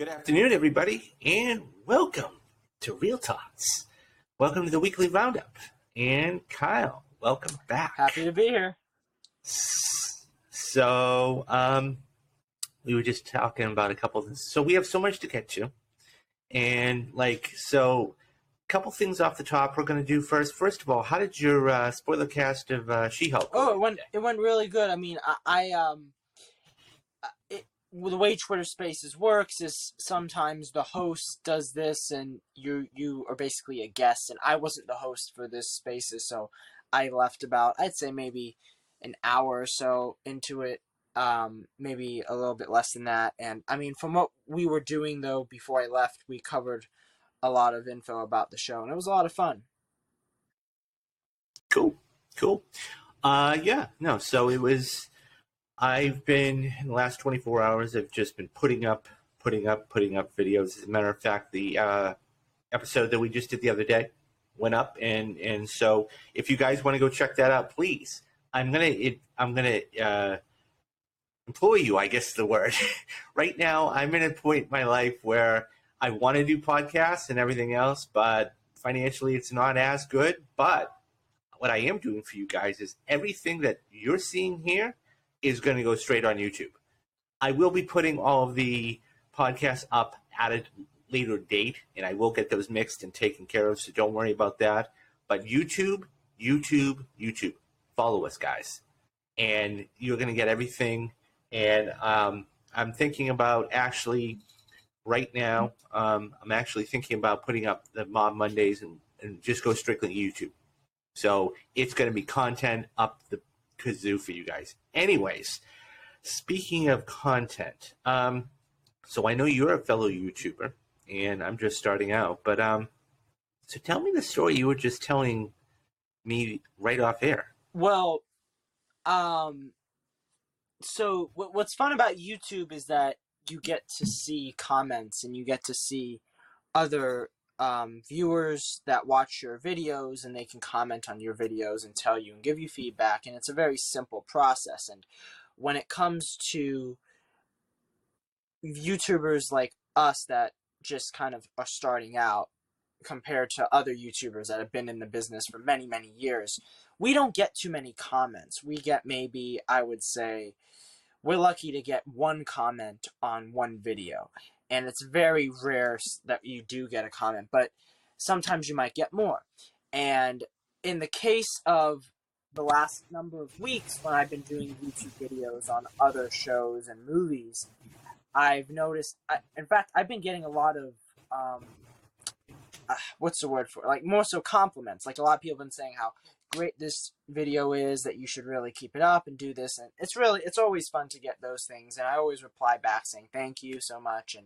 Good afternoon, everybody, and welcome to Real Talks. Welcome to the weekly Roundup. And Kyle, welcome back. Happy to be here. So, we were just talking about a couple of things. So we have so much to get to. And, a couple things off the top we're going to do first. First of all, how did your spoiler cast of She-Hulk go? Oh, it went really good. I mean, the way Twitter Spaces works is sometimes the host does this and you are basically a guest, and I wasn't the host for this Spaces, so I left about, I'd say maybe an hour or so into it, maybe a little bit less than that. And I mean, from what we were doing though before I left, we covered a lot of info about the show, and it was a lot of fun. Cool. So it was, I've been, in the last 24 hours, I've just been putting up videos. As a matter of fact, the episode that we just did the other day went up, and so if you guys want to go check that out, please. I'm gonna employ you, I guess the word. Right now, I'm in a point in my life where I want to do podcasts and everything else, but financially it's not as good. But what I am doing for you guys is everything that you're seeing here is going to go straight on YouTube. I will be putting all of the podcasts up at a later date, and I will get those mixed and taken care of, so don't worry about that. But YouTube, follow us, guys, and you're going to get everything. And I'm thinking about actually right now, I'm actually thinking about putting up the Mob Mondays and just go strictly YouTube. So it's going to be content up the kazoo for you guys. Anyways, speaking of content, so I know you're a fellow YouTuber, and I'm just starting out, but so tell me the story you were just telling me right off air. Well, so what's fun about YouTube is that you get to see comments and you get to see other viewers that watch your videos, and they can comment on your videos and tell you and give you feedback, and it's a very simple process. And when it comes to YouTubers like us that just kind of are starting out compared to other YouTubers that have been in the business for many, many years, we don't get too many comments. We get maybe, I would say, we're lucky to get one comment on one video. And it's very rare that you do get a comment, but sometimes you might get more. And in the case of the last number of weeks when I've been doing YouTube videos on other shows and movies, I've noticed, in fact, I've been getting a lot of, what's the word for it? Like, more so compliments. Like, a lot of people have been saying how great this video is, that you should really keep it up and do this. And it's always fun to get those things. And I always reply back saying, thank you so much.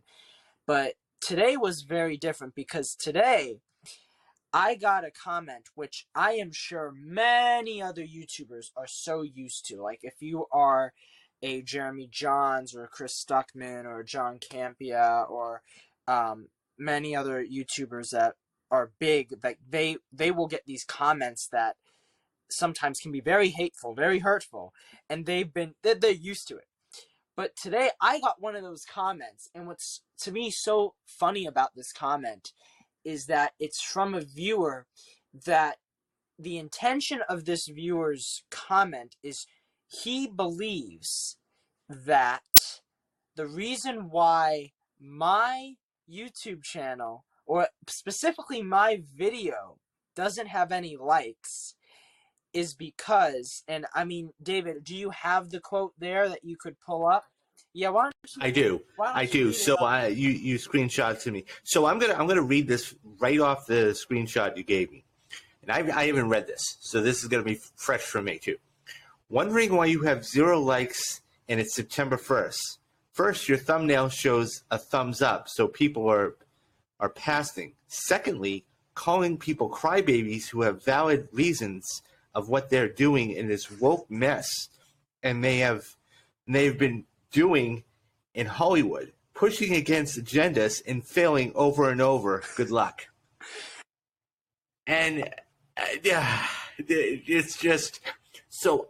But today was very different, because today I got a comment, which I am sure many other YouTubers are so used to. Like, if you are a Jeremy Johns or a Chris Stuckman or John Campia or many other YouTubers that are big, like they will get these comments that sometimes can be very hateful, very hurtful, and they're used to it. But today I got one of those comments, and what's to me so funny about this comment is that it's from a viewer that the intention of this viewer's comment is he believes that the reason why my YouTube channel, or specifically my video, doesn't have any likes is because, and I mean, David, do you have the quote there that you could pull up? Yeah, why don't you? I do. So you screenshot to me. So I'm gonna read this right off the screenshot you gave me, and I haven't read this, so this is gonna be fresh for me too. Wondering why you have 0 likes and it's September 1st. First, your thumbnail shows a thumbs up, so people are passing. Secondly, calling people crybabies who have valid reasons of what they're doing in this woke mess, and they've been doing in Hollywood, pushing against agendas and failing over and over. Good luck. And it's just, so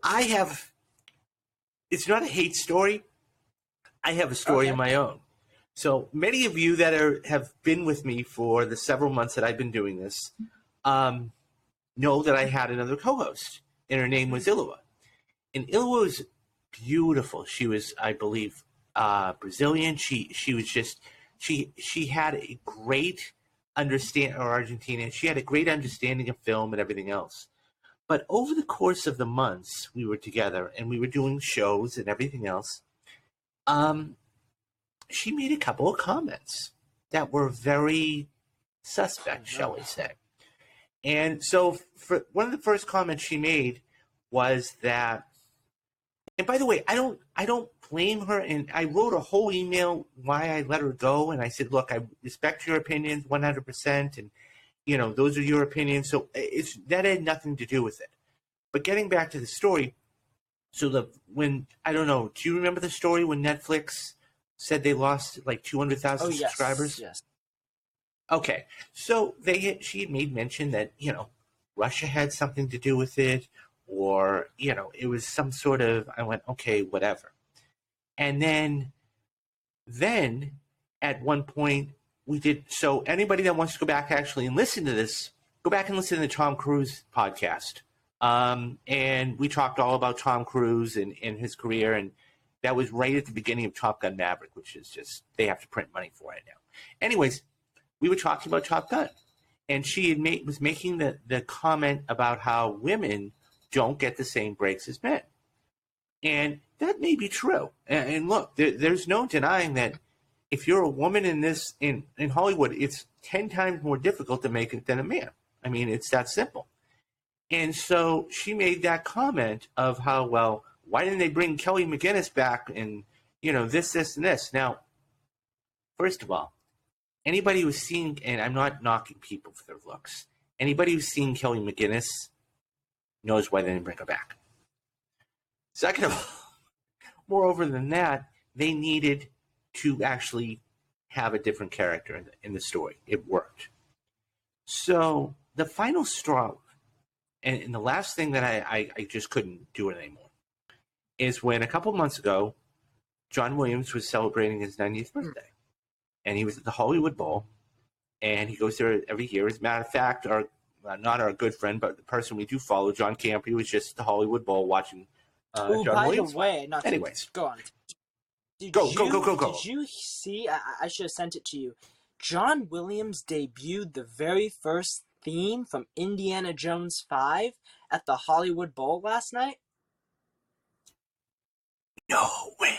it's not a hate story. I have a story of my own. So many of you that have been with me for the several months that I've been doing this know that I had another co-host, and her name was Ilua. And Ilua was beautiful. She was, I believe, Brazilian. She was just she had a great understand or Argentinian. She had a great understanding of film and everything else. But over the course of the months we were together and we were doing shows and everything else, she made a couple of comments that were very suspect, shall we say. And so for one of the first comments she made was that, and by the way, I don't blame her, and I wrote a whole email why I let her go, and I said, look, I respect your opinions 100%, and those are your opinions, so that had nothing to do with it. But getting back to the story, so I don't know, do you remember the story when Netflix said they lost like 200,000 subscribers? Yes. Okay, so she had made mention that Russia had something to do with it, or it was some sort of. I went, okay, whatever. And then at one point we did. So anybody that wants to go back actually and listen to this, go back and listen to the Tom Cruise podcast. And we talked all about Tom Cruise and his career, and that was right at the beginning of Top Gun Maverick, which is just they have to print money for it now. Anyways, we were talking about Top Gun, and she was making the comment about how women don't get the same breaks as men. And that may be true. And look, there's no denying that if you're a woman in Hollywood, it's 10 times more difficult to make it than a man. I mean, it's that simple. And so she made that comment of how, well, why didn't they bring Kelly McGinnis back and, this, and this. Now, first of all, anybody who's seen, and I'm not knocking people for their looks, anybody who's seen Kelly McGinnis knows why they didn't bring her back. Second of all, moreover than that, they needed to actually have a different character in the story. It worked. So the final straw, and the last thing that I just couldn't do it anymore, is when a couple months ago, John Williams was celebrating his 90th birthday. And he was at the Hollywood Bowl, and he goes there every year. As a matter of fact, not our good friend, but the person we do follow, John Camp, he was just at the Hollywood Bowl watching John Williams. By the way, anyways, go on. Go. Did you see? I should have sent it to you. John Williams debuted the very first theme from Indiana Jones 5 at the Hollywood Bowl last night. No way.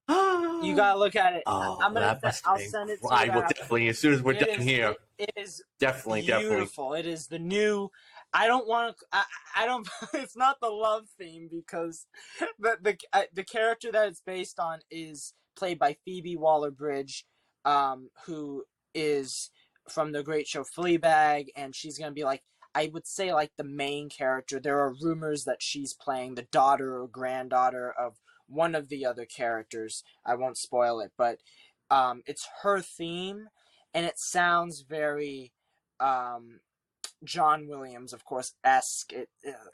You gotta look at it. Oh, I'll send it to you. I will definitely, as soon as we're done here. It is definitely beautiful. It is the new. I don't want to. I don't. It's not the love theme because the character that it's based on is played by Phoebe Waller-Bridge, who is from the great show Fleabag, and she's gonna be like, I would say, like the main character. There are rumors that she's playing the daughter or granddaughter of one of the other characters. I won't spoil it, but it's her theme, and it sounds very John Williams, of course, esque.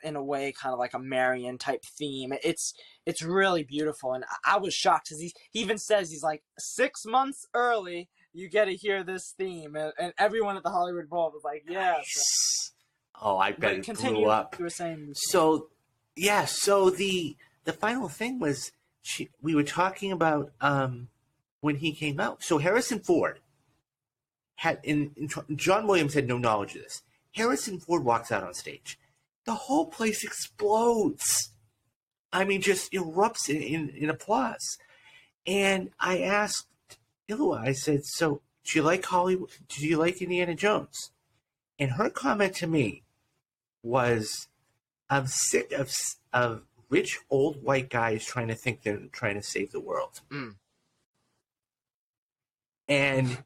In a way, kind of like a Marion type theme. It's really beautiful, and I was shocked because he even says he's like 6 months early. You get to hear this theme, and everyone at the Hollywood Bowl was like, "Yeah." Nice. Oh, I bet it blew up. You were saying so, yeah. So the final thing was we were talking about when he came out. So Harrison Ford John Williams had no knowledge of this. Harrison Ford walks out on stage. The whole place explodes. I mean, just erupts in applause. And I asked Ilua, I said, so do you like Hollywood? Do you like Indiana Jones? And her comment to me was, I'm sick of rich old white guys trying to think they're trying to save the world. Mm. And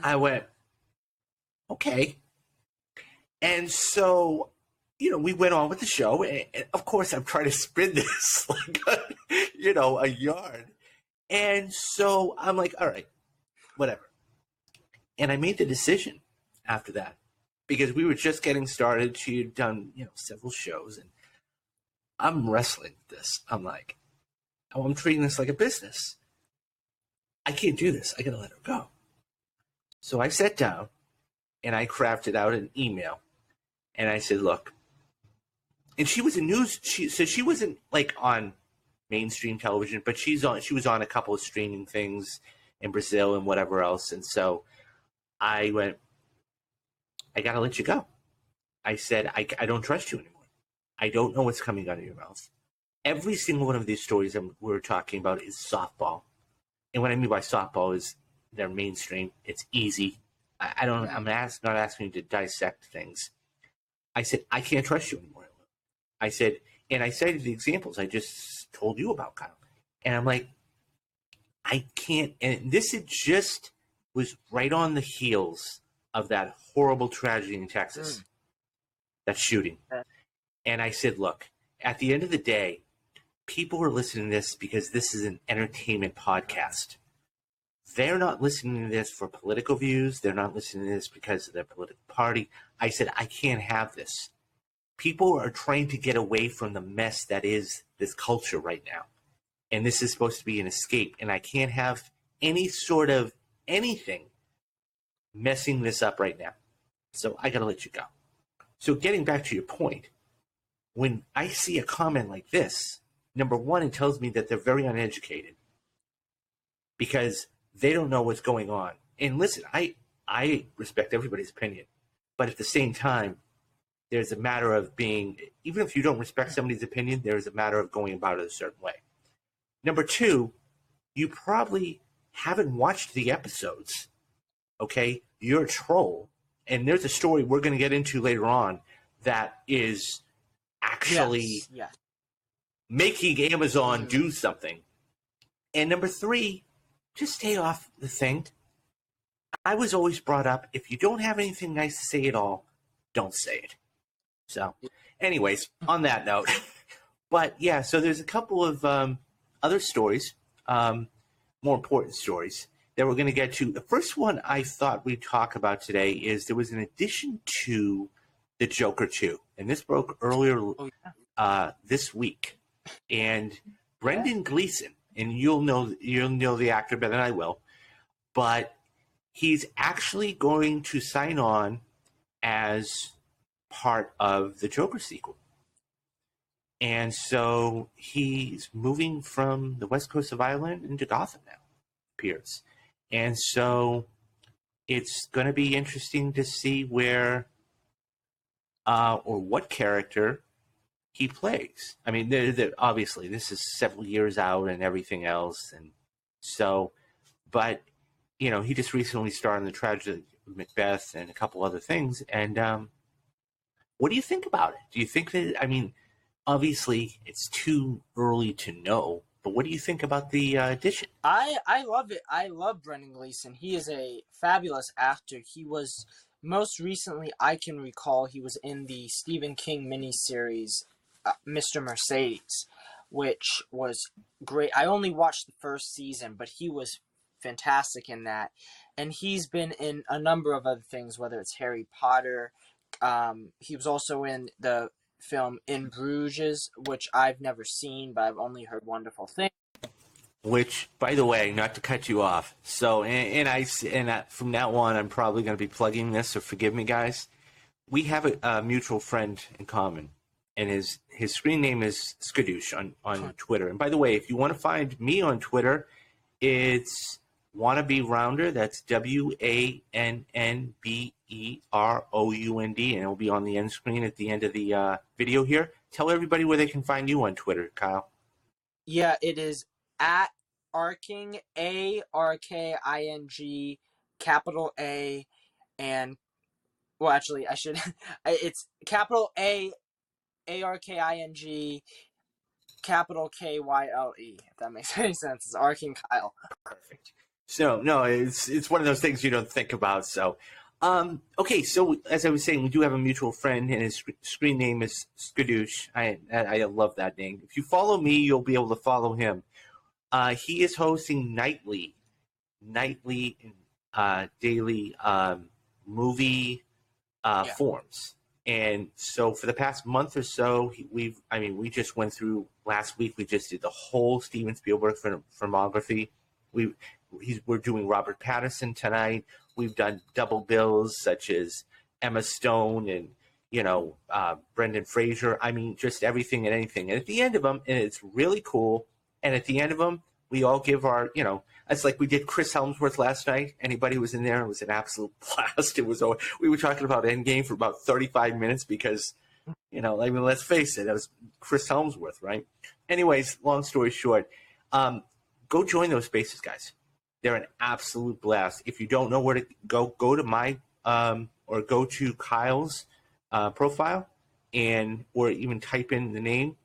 I went, okay. And so, we went on with the show. And of course, I'm trying to spin this like a yarn. And so I'm like, all right, whatever. And I made the decision after that because we were just getting started. She had done, several shows, and I'm wrestling with this. I'm like, I'm treating this like a business. I can't do this. I got to let her go. So I sat down and I crafted out an email. And I said, look, and she was so she wasn't like on mainstream television, but she was on a couple of streaming things in Brazil and whatever else. And so I went, I got to let you go. I said, I don't trust you anymore. I don't know what's coming out of your mouth. Every single one of these stories we're talking about is softball. And what I mean by softball is they're mainstream. It's easy. I'm not asking you to dissect things. I said, I can't trust you anymore. I said, and I cited the examples I just told you about, Kyle. And I'm like, I can't. And this was right on the heels of that horrible tragedy in Texas, that shooting. And I said, look, at the end of the day, people are listening to this because this is an entertainment podcast. They're not listening to this for political views. They're not listening to this because of their political party. I said, I can't have this. People are trying to get away from the mess that is this culture right now. And this is supposed to be an escape. And I can't have any sort of anything messing this up right now. So I got to let you go. So getting back to your point, when I see a comment like this, number one, it tells me that they're very uneducated because they don't know what's going on. And listen, I respect everybody's opinion. But at the same time, there's a matter of being, even if you don't respect somebody's opinion, there's a matter of going about it a certain way. Number two, you probably haven't watched the episodes, okay? You're a troll. And there's a story we're going to get into later on that is actually making Amazon do something. And number three, just stay off the thing. I was always brought up, if you don't have anything nice to say at all, don't say it. So, anyways, on that note, but yeah, so there's a couple of other stories, more important stories that we're going to get to. The first one I thought we'd talk about today is there was an addition to the Joker 2, and this broke earlier this week. And Bredan Gleeson, and you'll know the actor better than I will, but he's actually going to sign on as part of the Joker sequel. And so he's moving from the west coast of Ireland into Gotham now, appears. And so it's going to be interesting to see where or what character he plays. I mean, obviously this is several years out and everything else. And so, but, you know, he just recently starred in the tragedy of Macbeth and a couple other things. And what do you think about it? Do you think that, I mean, obviously it's too early to know, but what do you think about the addition? I love it. I love Bredan Gleeson. He is a fabulous actor. He was, most recently, I can recall, he was in the Stephen King miniseries, Mr. Mercedes, which was great. I only watched the first season, but he was fantastic in that. And he's been in a number of other things, whether it's Harry Potter. He was also in the film In Bruges, which I've never seen, but I've only heard wonderful things. Which, by the way, not to cut you off. So, from now on, I'm probably going to be plugging this. So forgive me, guys. We have a mutual friend in common, and his screen name is Skadoosh on Twitter. And by the way, if you want to find me on Twitter, it's Wannabe Rounder. That's WANNBEROUND, and it'll be on the end screen at the end of the video here. Tell everybody where they can find you on Twitter, Kyle. Yeah, it is at Arking, ARKING, capital A, and, well, actually, I should, it's capital ARKING, capital KYLE, if that makes any sense. It's Arking Kyle. Perfect. So, no, it's one of those things you don't think about, so. Okay, so as I was saying, we do have a mutual friend, and his screen name is Skadoosh. I love that name. If you follow me, you'll be able to follow him. He is hosting nightly daily movie forums. And so for the past month or so, we just went through, last week we just did the whole Steven Spielberg filmography. We we're doing Robert Pattinson tonight. We've done double bills such as Emma Stone and Brendan Fraser. I mean, just everything and anything. And at the end of them, and it's really cool. And at the end of them, we all give our, it's like we did Chris Helmsworth last night. Anybody who was in there, it was an absolute blast. We were talking about Endgame for about 35 minutes because, let's face it, that was Chris Helmsworth, right? Anyways, long story short, go join those spaces, guys. They're an absolute blast. If you don't know where to go to my or go to Kyle's profile or even type in the name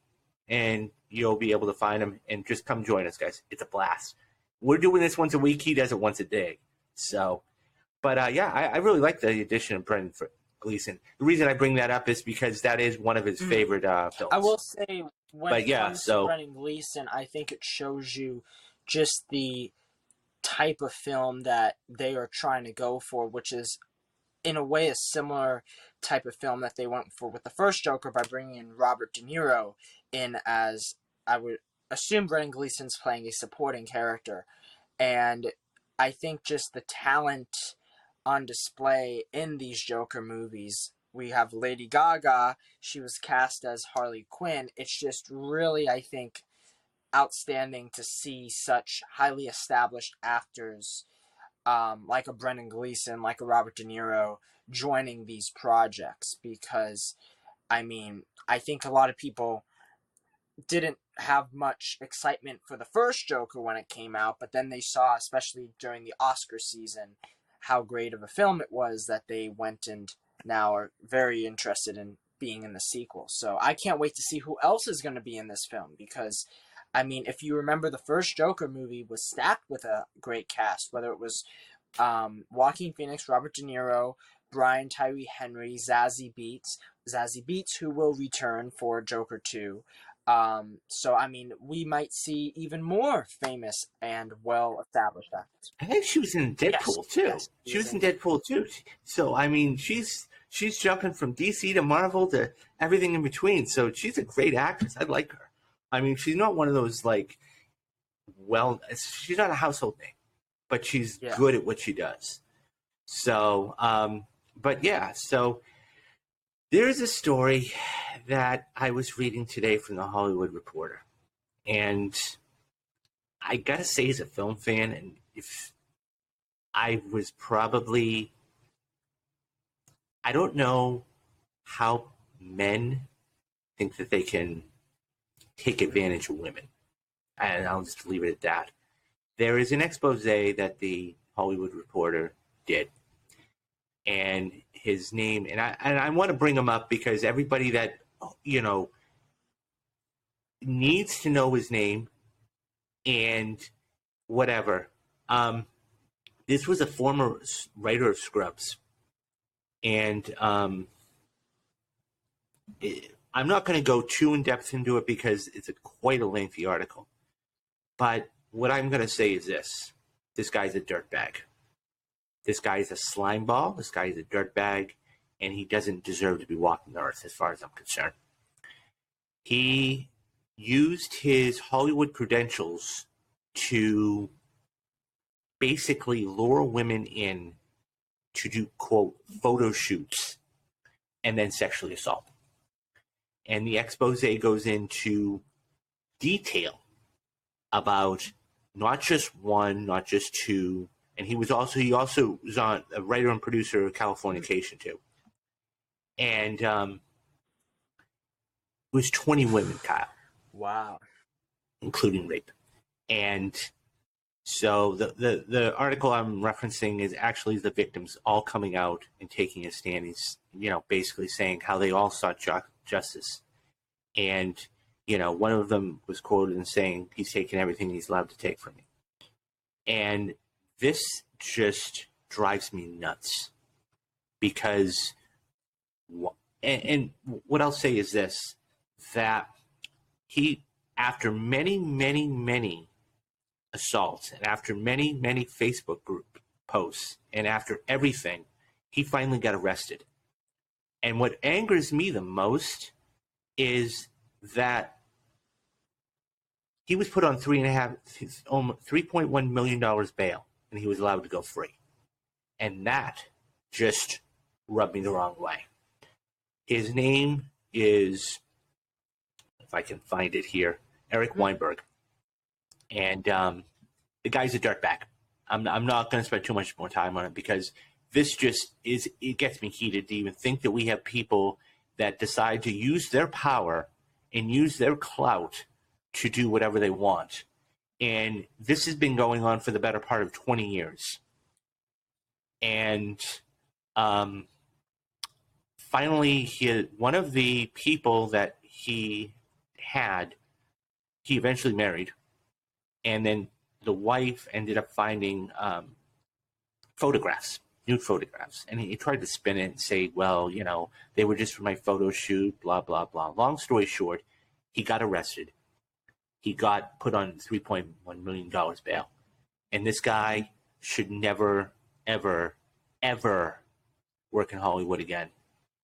and you'll be able to find him and just come join us, guys. It's a blast. We're doing this once a week. He does it once a day. So, but I really like the addition of Bredan Gleeson. The reason I bring that up is because that is one of his favorite films. I will say when it comes to Bredan Gleeson, I think it shows you just the type of film that they are trying to go for, which is in a way a similar type of film that they went for with the first Joker by bringing in Robert De Niro in as, I would assume Bredan Gleeson's playing a supporting character. And I think just the talent on display in these Joker movies. We have Lady Gaga. She was cast as Harley Quinn. It's just really, I think, outstanding to see such highly established actors like a Bredan Gleeson, like a Robert De Niro joining these projects because, I mean, I think a lot of people didn't have much excitement for the first Joker when it came out, but then they saw, especially during the Oscar season, how great of a film it was that they went and now are very interested in being in the sequel. So I can't wait to see who else is going to be in this film because, I mean, if you remember, the first Joker movie was stacked with a great cast, whether it was Joaquin Phoenix, Robert De Niro, Brian Tyree Henry, Zazie Beetz, who will return for Joker 2. So, I mean, we might see even more famous and well-established actors. I think she was in Deadpool, too. Yes, she was in Deadpool, too. So, I mean, she's jumping from DC to Marvel to everything in between. So, she's a great actress. I like her. I mean, she's not one of those, she's not a household name, but she's good at what she does. So, so there's a story that I was reading today from the Hollywood Reporter. And I gotta say, as a film fan, and if I was probably, I don't know how men think that they can take advantage of women. And I'll just leave it at that. There is an expose that the Hollywood Reporter did. And his name, and I want to bring him up because everybody that, needs to know his name and whatever. This was a former writer of Scrubs. And I'm not going to go too in-depth into it because it's quite a lengthy article. But what I'm going to say is this. This guy's a dirtbag. This guy's a slime ball. This guy's a dirtbag. And he doesn't deserve to be walking the earth as far as I'm concerned. He used his Hollywood credentials to basically lure women in to do, quote, photo shoots and then sexually assault. And the expose goes into detail about not just one, not just two, and he also was on a writer and producer of Californication too. And it was 20 women, Kyle. Wow. Including rape. And so the article I'm referencing is actually the victims all coming out and taking a stand. He's, basically saying how they all sought justice. And, one of them was quoted in saying, he's taking everything he's allowed to take from me. And this just drives me nuts because, and what I'll say is this, that he, after many, many, many assaults and after many, many Facebook group posts and after everything, he finally got arrested. And what angers me the most is that he was put on $3.1 million bail. and he was allowed to go free. And that just rubbed me the wrong way. His name is, if I can find it here, Eric Weinberg. And the guy's a dirtbag. I'm not going to spend too much more time on it because this just is, it gets me heated to even think that we have people that decide to use their power and use their clout to do whatever they want. And this has been going on for the better part of 20 years. And finally, one of the people that he had, he eventually married. And then the wife ended up finding photographs, nude photographs. And he tried to spin it and say, well, you know, they were just for my photo shoot, blah, blah, blah. Long story short, he got arrested. He got put on $3.1 million bail. And this guy should never, ever, ever work in Hollywood again.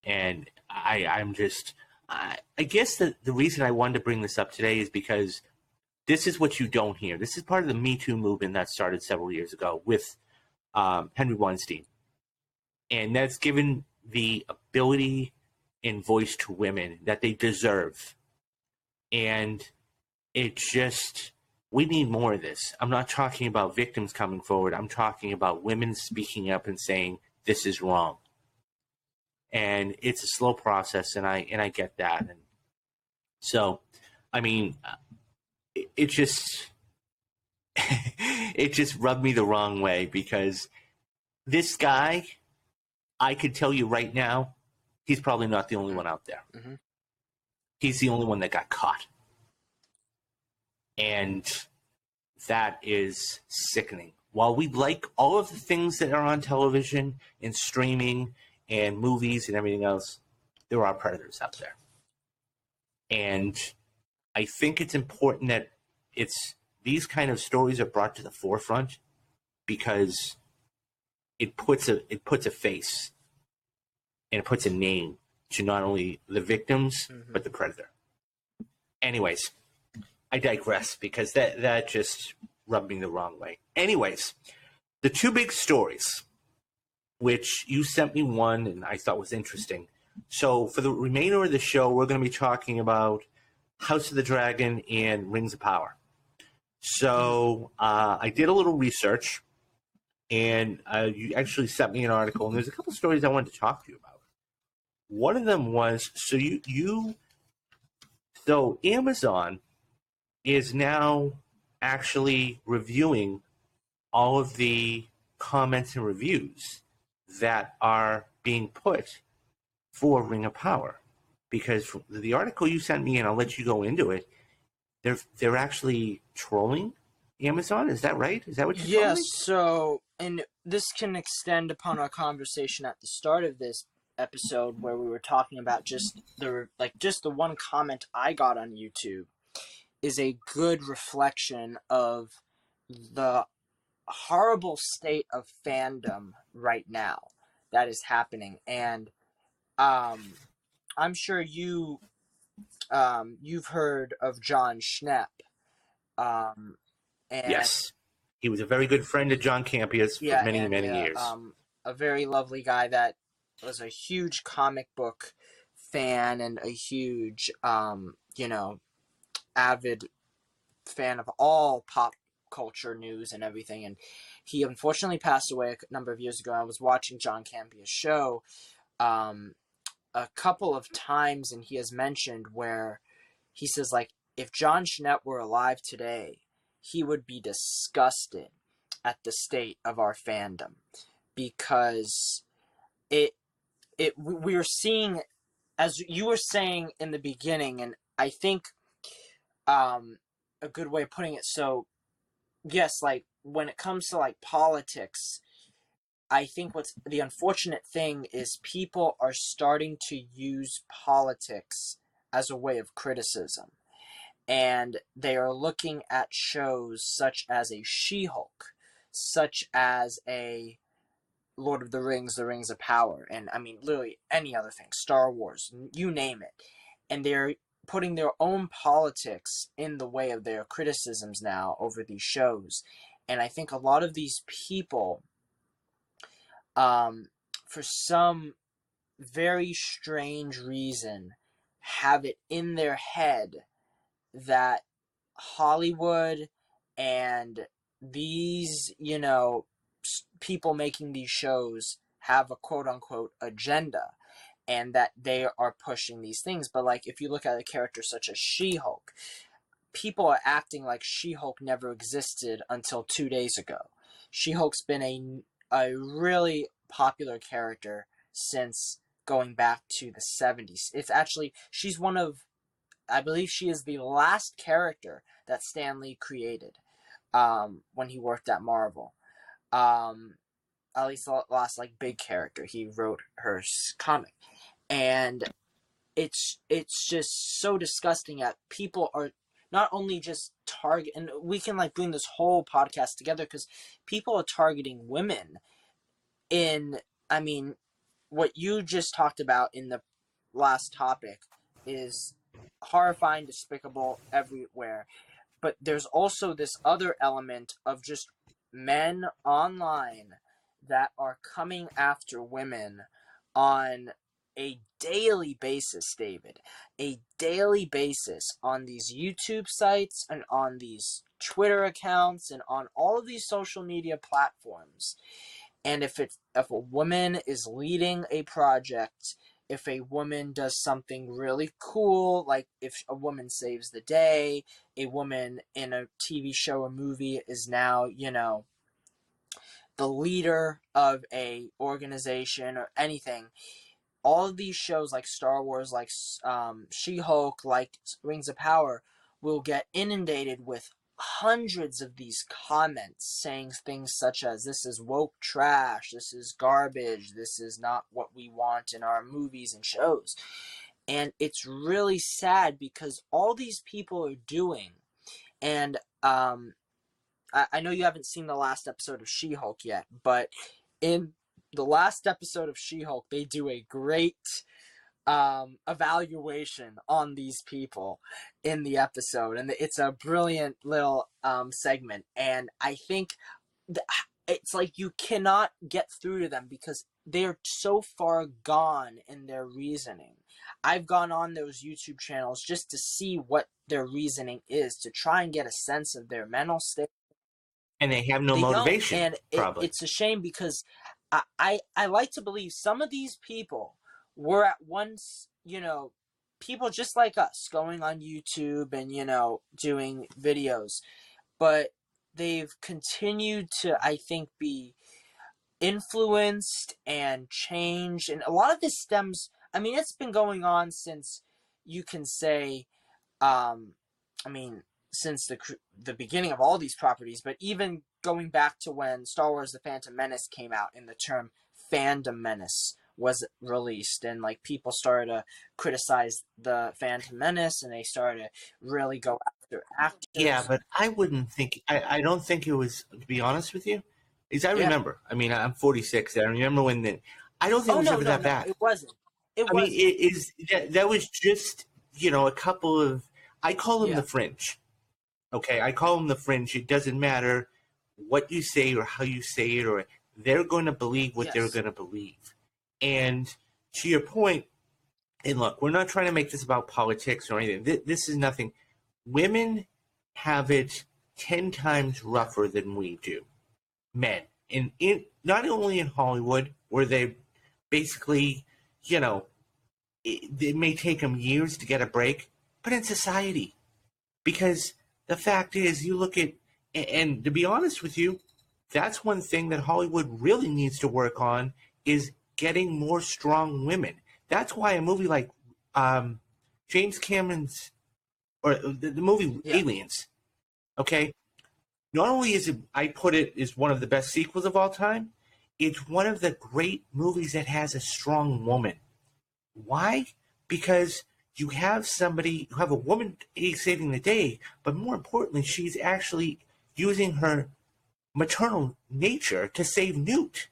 And I guess the reason I wanted to bring this up today is because this is what you don't hear. This is part of the Me Too movement that started several years ago with Henry Weinstein. And that's given the ability and voice to women that they deserve. And it just, we need more of this. I'm not talking about victims coming forward. I'm talking about women speaking up and saying, this is wrong. And it's a slow process, and I get that. And so, I mean, it just it just rubbed me the wrong way because this guy, I could tell you right now, he's probably not the only one out there. Mm-hmm. He's the only one that got caught. And that is sickening. While we like all of the things that are on television and streaming and movies and everything else, there are predators out there. And I think it's important that these kind of stories are brought to the forefront because it puts a face and it puts a name to not only the victims, but the predator. Anyways, I digress because that just rubbed me the wrong way. Anyways, the two big stories, which you sent me one and I thought was interesting. So for the remainder of the show, we're going to be talking about House of the Dragon and Rings of Power. So I did a little research, and you actually sent me an article, and there's a couple stories I wanted to talk to you about. One of them was, so Amazon is now actually reviewing all of the comments and reviews that are being put for Ring of Power. Because the article you sent me, and I'll let you go into it, they're actually trolling Amazon. Is that right? Is that what you're telling me? Yes. So, and this can extend upon our conversation at the start of this episode where we were talking about just the one comment I got on YouTube is a good reflection of the horrible state of fandom right now that is happening. And I'm sure you've heard of John Schnepp. And yes, he was a very good friend of John Campia's for many years. A very lovely guy that was a huge comic book fan and a huge, avid fan of all pop culture news and everything. And he unfortunately passed away a number of years ago. I was watching John Campia's show a couple of times, and he has mentioned where he says, like, if John Schnepp were alive today, he would be disgusted at the state of our fandom because we are seeing, as you were saying in the beginning, and I think a good way of putting it, so yes, like when it comes to like politics, I think what's the unfortunate thing is people are starting to use politics as a way of criticism. And they are looking at shows such as a She-Hulk, such as a Lord of the Rings of Power, and I mean literally any other thing, Star Wars, you name it. And they're putting their own politics in the way of their criticisms now over these shows. And I think a lot of these people, for some very strange reason, have it in their head that Hollywood and these, people making these shows have a quote unquote agenda, and that they are pushing these things. But like, if you look at a character such as She-Hulk, people are acting like She-Hulk never existed until 2 days ago. She-Hulk's been a really popular character since going back to the 70s. It's actually, she's one of, I believe she is the last character that Stan Lee created when he worked at Marvel. At least the last like big character he wrote her comic. And it's just so disgusting that people are not only just target, and we can like bring this whole podcast together because people are targeting women in, I mean, what you just talked about in the last topic is horrifying, despicable everywhere. But there's also this other element of just men online that are coming after women on a daily basis, David. A daily basis on these YouTube sites and on these Twitter accounts and on all of these social media platforms. And if a woman is leading a project, if a woman does something really cool, like if a woman saves the day, a woman in a TV show or movie is now, the leader of a organization or anything, all of these shows like Star Wars, like She-Hulk, like Rings of Power, will get inundated with hundreds of these comments saying things such as, this is woke trash, this is garbage, this is not what we want in our movies and shows. And it's really sad because all these people are doing, and I know you haven't seen the last episode of She-Hulk yet, but in the last episode of She-Hulk, they do a great evaluation on these people in the episode, and it's a brilliant little segment. And I think it's like you cannot get through to them because they're so far gone in their reasoning. I've gone on those YouTube channels just to see what their reasoning is, to try and get a sense of their mental state. And they have no They don't, motivation, and probably. it's a shame because I like to believe some of these people were at once, people just like us going on YouTube and, doing videos, but they've continued to, I think, be influenced and changed. And a lot of this stems, I mean, it's been going on since, you can say, I mean, since the beginning of all these properties, but even going back to when Star Wars The Phantom Menace came out and the term fandom menace was released, and like people started to criticize the Phantom Menace and they started to really go after actors. Yeah, but I wouldn't think, I don't think it was, to be honest with you, is I Yeah. remember, I mean, I'm 46, I remember when I don't think it was ever that bad. It wasn't. I mean, it is, that was just, a couple of, I call them the fringe. Okay, I call them the fringe. It doesn't matter what you say or how you say it, or they're going to believe what they're going to believe. And to your point, and look, we're not trying to make this about politics or anything. This is nothing. Women have it 10 times rougher than we do, men. And not only in Hollywood, where they basically, it may take them years to get a break, but in society. Because the fact is, you look at, and to be honest with you, that's one thing that Hollywood really needs to work on, is getting more strong women. That's why a movie like James Cameron's, or the movie Aliens, okay, not only is it, I put it as one of the best sequels of all time, it's one of the great movies that has a strong woman. Why? Because you have a woman saving the day, but more importantly, she's actually using her maternal nature to save Newt.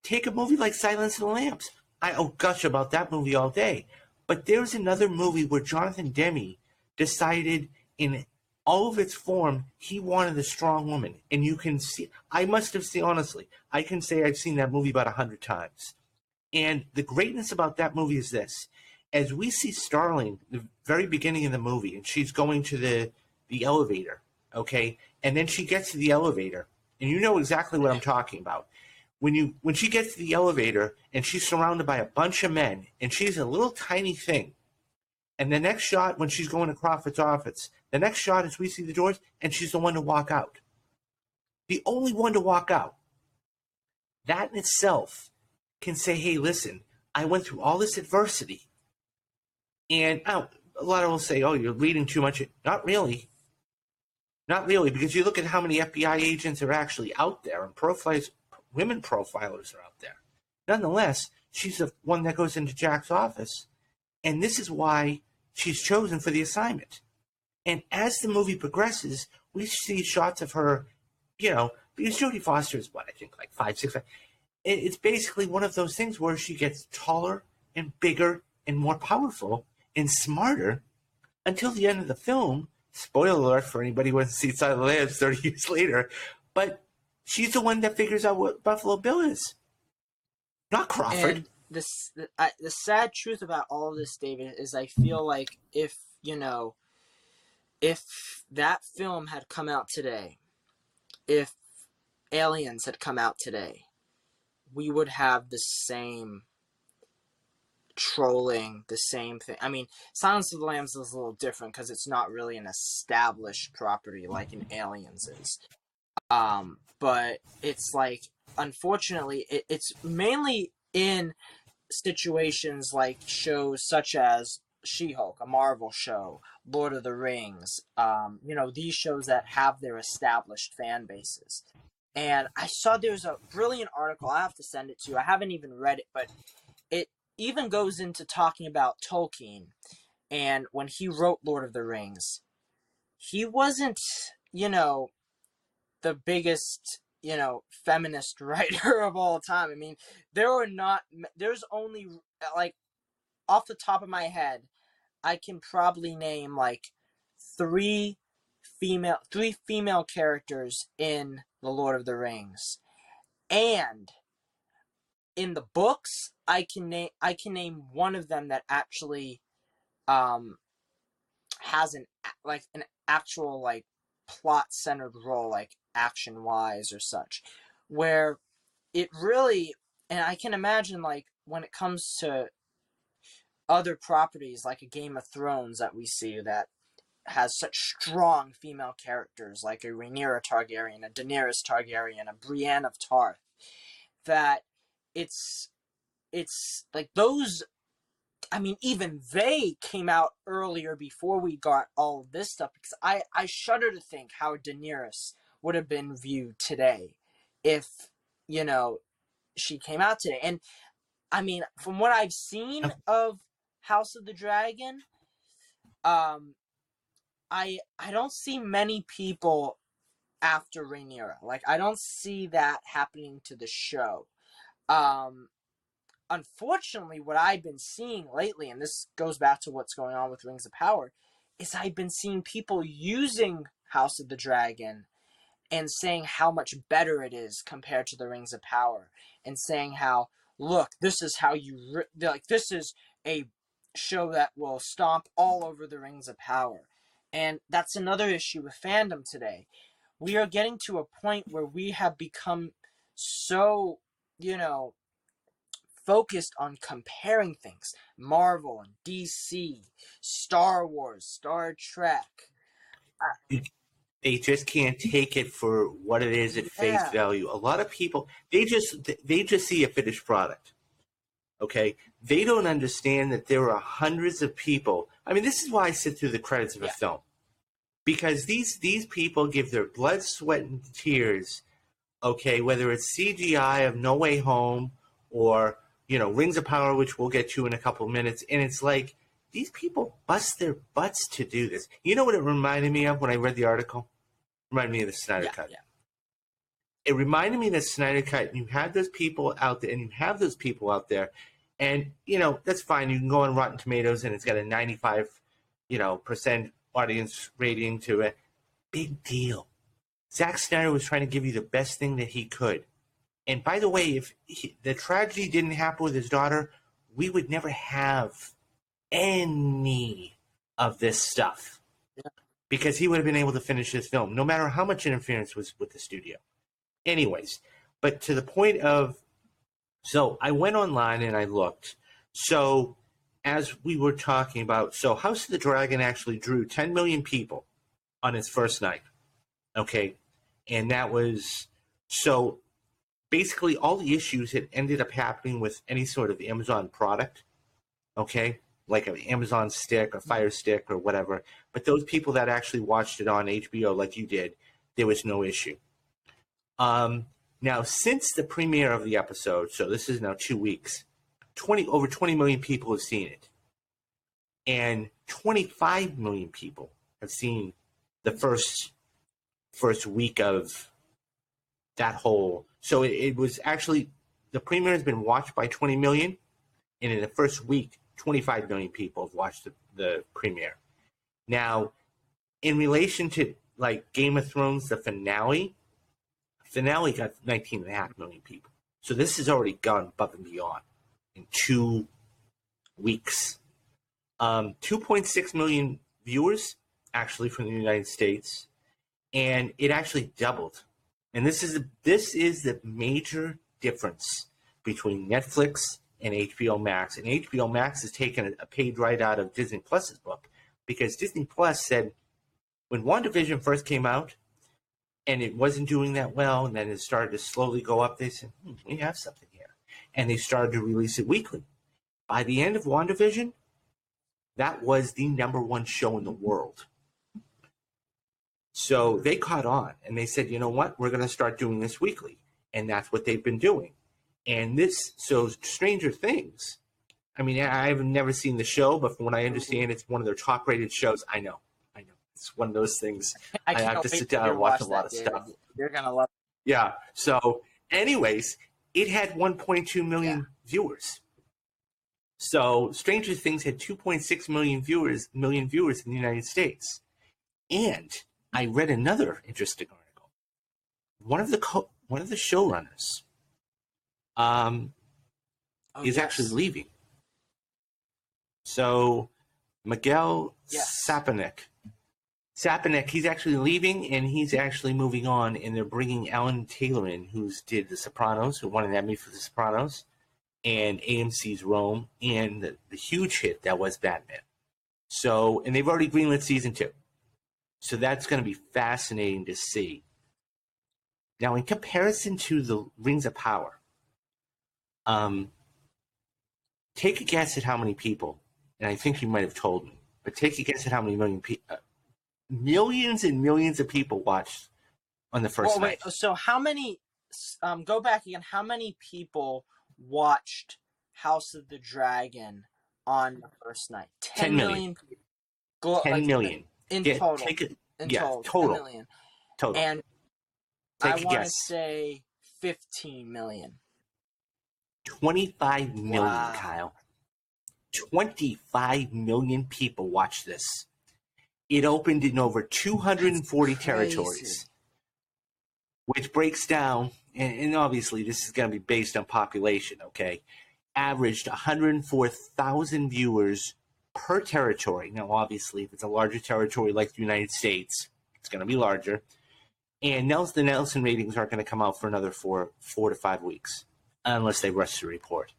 Take a movie like Silence of the Lambs. I'll gush about that movie all day. But there's another movie where Jonathan Demme decided in all of its form, he wanted a strong woman. And you can see, I must have seen, honestly, I can say I've seen that movie about 100 times. And the greatness about that movie is this. As we see Starling, the very beginning of the movie, and she's going to the elevator, okay? And then she gets to the elevator, and you know exactly what I'm talking about. When she gets to the elevator, and she's surrounded by a bunch of men, and she's a little tiny thing, and the next shot, when she's going to Crawford's office, the next shot is we see the doors, and she's the one to walk out. The only one to walk out. That in itself can say, hey, listen, I went through all this adversity. And a lot of will say, oh, you're reading too much. Not really. Not really, because you look at how many FBI agents are actually out there, and women profilers are out there. Nonetheless, she's the one that goes into Jack's office, and this is why she's chosen for the assignment. And as the movie progresses, we see shots of her, because Jodie Foster is what, I think, like 5'6". It's basically one of those things where she gets taller and bigger and more powerful and smarter until the end of the film. Spoiler alert for anybody who hasn't seen Silent Lambs 30 years later. But she's the one that figures out what Buffalo Bill is. Not Crawford. And the sad truth about all of this, David, is I feel like if that film had come out today, if Aliens had come out today, we would have the same trolling, the same thing. I mean, Silence of the Lambs is a little different because it's not really an established property like an Aliens is. But it's like, unfortunately, it's mainly in situations like shows such as She-Hulk, a Marvel show, Lord of the Rings, these shows that have their established fan bases. And I saw there's a brilliant article, I have to send it to you, I haven't even read it, but it even goes into talking about Tolkien. And when he wrote Lord of the Rings, he wasn't, the biggest, feminist writer of all time. I mean, there's only, like, off the top of my head, I can probably name, like, three female characters in The Lord of the Rings. And in the books, I can name one of them that actually has an actual, like, plot-centered role, like, action-wise or such, where it really, and I can imagine, like, when it comes to other properties, like a Game of Thrones that we see that has such strong female characters, like a Rhaenyra Targaryen, a Daenerys Targaryen, a Brienne of Tarth, that it's like those, I mean, even they came out earlier before we got all of this stuff, because I shudder to think how Daenerys would have been viewed today if, she came out today. And, I mean, from what I've seen of House of the Dragon, I don't see many people after Rhaenyra. Like, I don't see that happening to the show. Unfortunately, what I've been seeing lately, and this goes back to what's going on with Rings of Power, is I've been seeing people using House of the Dragon and saying how much better it is compared to the Rings of Power, and saying how, look, this is how this is a show that will stomp all over the Rings of Power. And that's another issue with fandom today. We are getting to a point where we have become so, focused on comparing things. Marvel and DC, Star Wars, Star Trek. They just can't take it for what it is at face value. A lot of people, they just see a finished product. Okay? They don't understand that there are hundreds of people. I mean, this is why I sit through the credits of a film. Because these people give their blood, sweat, and tears, okay, whether it's CGI of No Way Home or, Rings of Power, which we'll get to in a couple of minutes. And it's like, these people bust their butts to do this. You know what it reminded me of when I read the article? It reminded me of the Snyder Cut. Yeah. It reminded me of the Snyder Cut, and you have those people out there, and, that's fine. You can go on Rotten Tomatoes, and it's got a 95, percent audience rating to it. Big deal. Zack Snyder was trying to give you the best thing that he could. And by the way, if the tragedy didn't happen with his daughter, we would never have any of this stuff. Yeah. Because he would have been able to finish his film, no matter how much interference was with the studio. Anyways, but to the point of, so I went online and I looked. So as we were talking about, so House of the Dragon actually drew 10 million people on its first night. Okay. And that was, so basically all the issues that ended up happening with any sort of Amazon product, okay, like an Amazon stick or Fire Stick or whatever, but those people that actually watched it on HBO like you did, there was no issue. Now, since the premiere of the episode, so this is now 2 weeks, over 20 million people have seen it. And 25 million people have seen the first week of that whole. So it was actually, the premiere has been watched by 20 million, and in the first week, 25 million people have watched the premiere. Now, in relation to like Game of Thrones, the finale got 19.5 million people. So this has already gone above and beyond in 2 weeks. 2.6 million viewers actually from the United States, and it actually doubled. And this is the major difference between Netflix and HBO Max. And HBO Max has taken a page right out of Disney Plus's book, because Disney Plus said when WandaVision first came out and it wasn't doing that well, and then it started to slowly go up, they said, we have something here. And they started to release it weekly. By the end of WandaVision, that was the #1 show in the world. So they caught on, and they said, you know what, we're going to start doing this weekly. And that's what they've been doing. And so Stranger Things, I mean, I've never seen the show, but from what I understand, it's one of their top-rated shows. I know. It's one of those things. I have to sit down and watch a lot of stuff. You're going to love it. Yeah. So, anyways, it had 1.2 million viewers. So Stranger Things had 2.6 million viewers in the United States. And I read another interesting article. One of the showrunners is actually leaving. So Miguel Sapochnik, he's actually leaving, and he's actually moving on, and they're bringing Alan Taylor in, who did The Sopranos, who won an Emmy for The Sopranos, and AMC's Rome, and the huge hit that was Batman. So, and they've already greenlit season 2. So that's going to be fascinating to see. Now, in comparison to the Rings of Power, take a guess at how many people, and I think you might have told me, but take a guess at how many millions and millions of people watched on the first night. Wait, so how many, go back again, how many people watched House of the Dragon on the first night? 10 million. 10 million. In total. Total. 10 million. Total. And I want to say 15 million. 25 million, wow. Kyle. 25 million people watched this. It opened in over 240 territories, which breaks down, and obviously this is going to be based on population, okay? Averaged 104,000 viewers per territory. Now, obviously, if it's a larger territory like the United States, it's going to be larger. And the Nelson ratings aren't going to come out for another 4 to 5 weeks, unless they rush the report.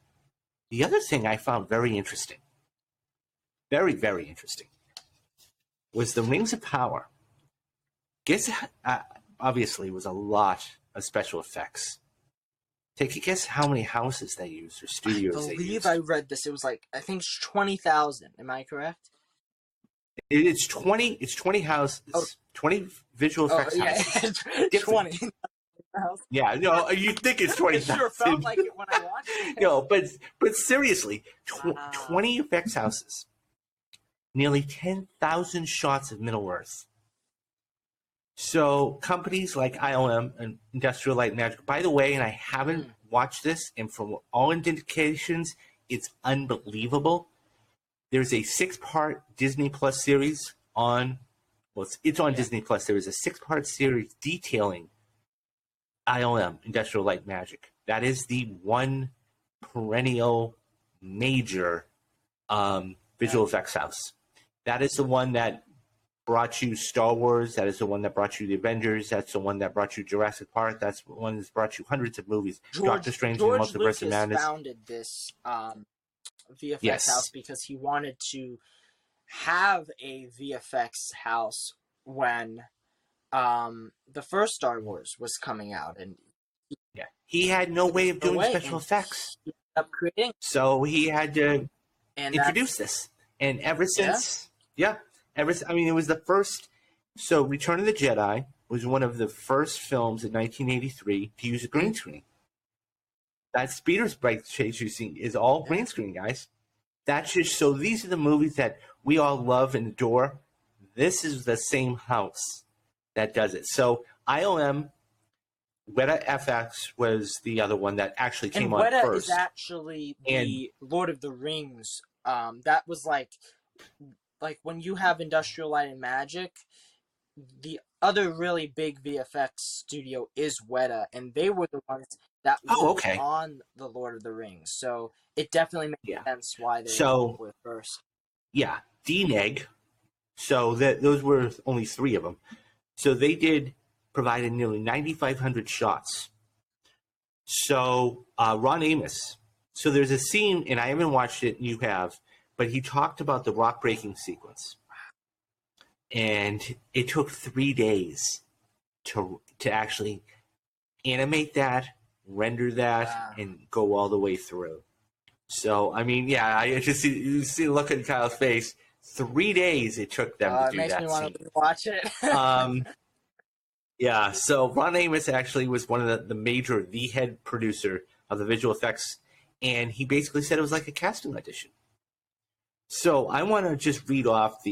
The other thing I found very interesting, very, very interesting, was the Rings of Power. Guess, obviously, it was a lot of special effects. Take a guess how many houses they used or studios they used. I believe I read this. It was like, I think 20,000. Am I correct? It's 20 houses, 20 visual effects houses. 20. Yeah, no, you think it's 20,000. It sure felt like it when I watched it. No, but seriously, 20 effects houses. Nearly 10,000 shots of Middle-earth. So companies like ILM and Industrial Light and Magic, by the way, and I haven't watched this, and from all indications, it's unbelievable. There's a 6-part Disney Plus series on well, it's on Yeah. Disney Plus. There is a 6-part series detailing ILM, Industrial Light and Magic. That is the one perennial major visual effects house. That is the one that brought you Star Wars. That is the one that brought you the Avengers. That's the one that brought you Jurassic Park. That's the one that's brought you hundreds of movies. Doctor Strange and the George Multiverse of Lucas Madness. founded this VFX Yes. house because he wanted to have a VFX house when the first Star Wars was coming out, and Yeah, he had no way of doing special effects, he ended up creating, so he had to and introduce this. And ever since, I mean, it was the first. So, Return of the Jedi was one of the first films in 1983 to use a green screen. That speeder's bright chase you see is all green screen, guys. That's just so. These are the movies that we all love and adore. This is the same house that does it. So, ILM. Weta FX was the other one that actually came on Weta first. is actually the Lord of the Rings. That was like when you have Industrial Light and Magic, the other really big VFX studio is Weta, and they were the ones that worked on the Lord of the Rings. So it definitely makes sense why they were first. Yeah, DNEG. So those were only 3 of them. So they provided nearly 9,500 shots. So Ron Amos. So there's a scene, and I haven't watched it, and you have, but he talked about the rock breaking sequence. And it took 3 days to actually animate that, render that, and go all the way through. So, I mean, yeah, I just you see the look on Kyle's face. 3 days it took them to do that. It makes me want to watch it. Yeah, so Ron Amos actually was one of the head producer of the visual effects, and he basically said it was like a casting audition. So I want to just read off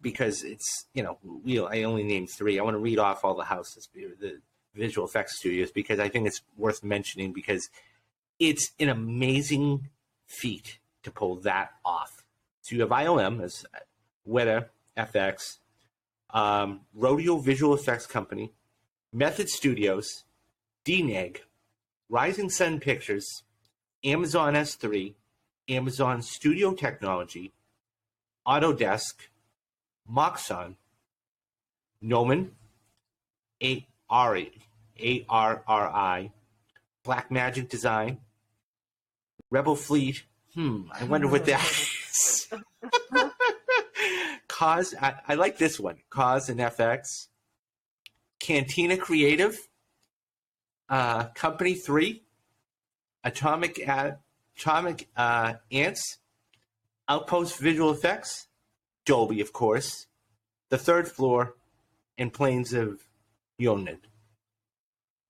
because it's, I only named 3. I want to read off all the houses, the visual effects studios, because I think it's worth mentioning because it's an amazing feat to pull that off. So you have ILM as Weta FX, Rodeo Visual Effects Company, Method Studios, DNEG, Rising Sun Pictures, Amazon S3, Amazon Studio Technology, Autodesk, Moxon, Noman, ARRI, Blackmagic Design, Rebel Fleet. I wonder what that is. Cause, I like this one. Cause and FX. Cantina Creative. Company 3. Atomic Ants. Outpost Visual Effects. Dolby, of course. The Third Floor. And Plains of Yonad.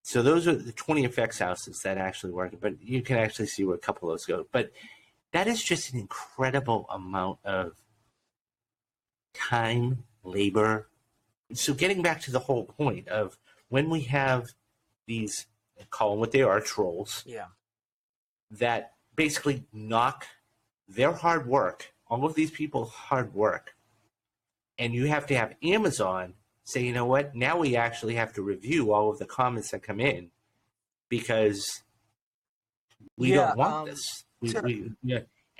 So those are the 20 effects houses that actually work, but you can actually see where a couple of those go. But that is just an incredible amount of time, labor. So getting back to the whole point of when we have these, call them what they are, trolls, that basically knock their hard work, all of these people's hard work, and you have to have Amazon say, you know what, now we actually have to review all of the comments that come in because we don't want this.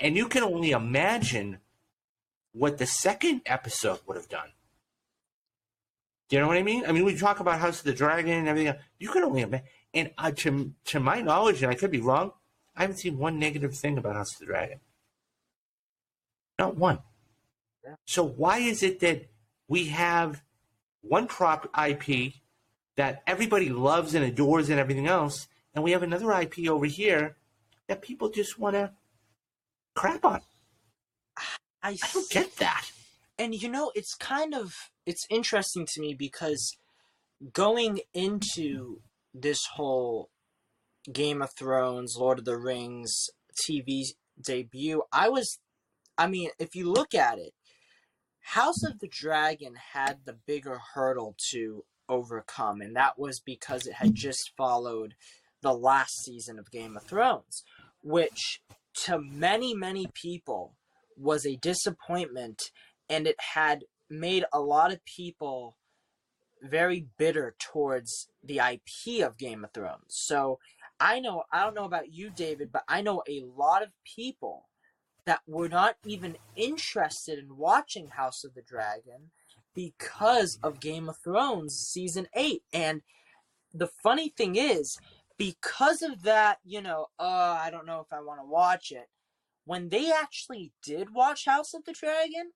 And you can only imagine what the second episode would have done. Do you know what I mean? I mean, we talk about House of the Dragon and everything else. You can only imagine. And to my knowledge, and I could be wrong, I haven't seen one negative thing about House of the Dragon. Not one. Yeah. So why is it that we have one prop IP that everybody loves and adores and everything else, and we have another IP over here that people just want to crap on? I don't get that. And it's interesting to me because going into this whole Game of Thrones, Lord of the Rings TV debut, if you look at it, House of the Dragon had the bigger hurdle to overcome, and that was because it had just followed the last season of Game of Thrones, which to many, many people was a disappointment, and it had made a lot of people very bitter towards the IP of Game of Thrones. So I don't know about you, David, but I know a lot of people that were not even interested in watching House of the Dragon because of Game of Thrones season 8. And the funny thing is, because of that, I don't know if I want to watch it. When they actually did watch House of the Dragon,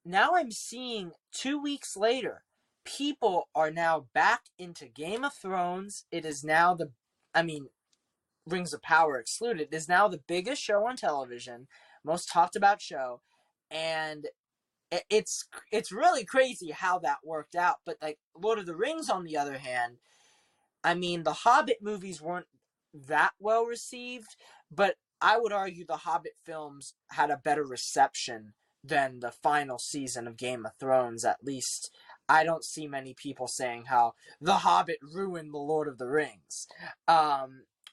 now I'm seeing 2 weeks later, people are now back into Game of Thrones. It is now Rings of Power excluded, it is now the biggest show on television, most talked about show, and it's really crazy how that worked out. But like Lord of the Rings, on the other hand, the Hobbit movies weren't that well received, but I would argue the Hobbit films had a better reception than the final season of Game of Thrones. At least I don't see many people saying how the Hobbit ruined the Lord of the Rings.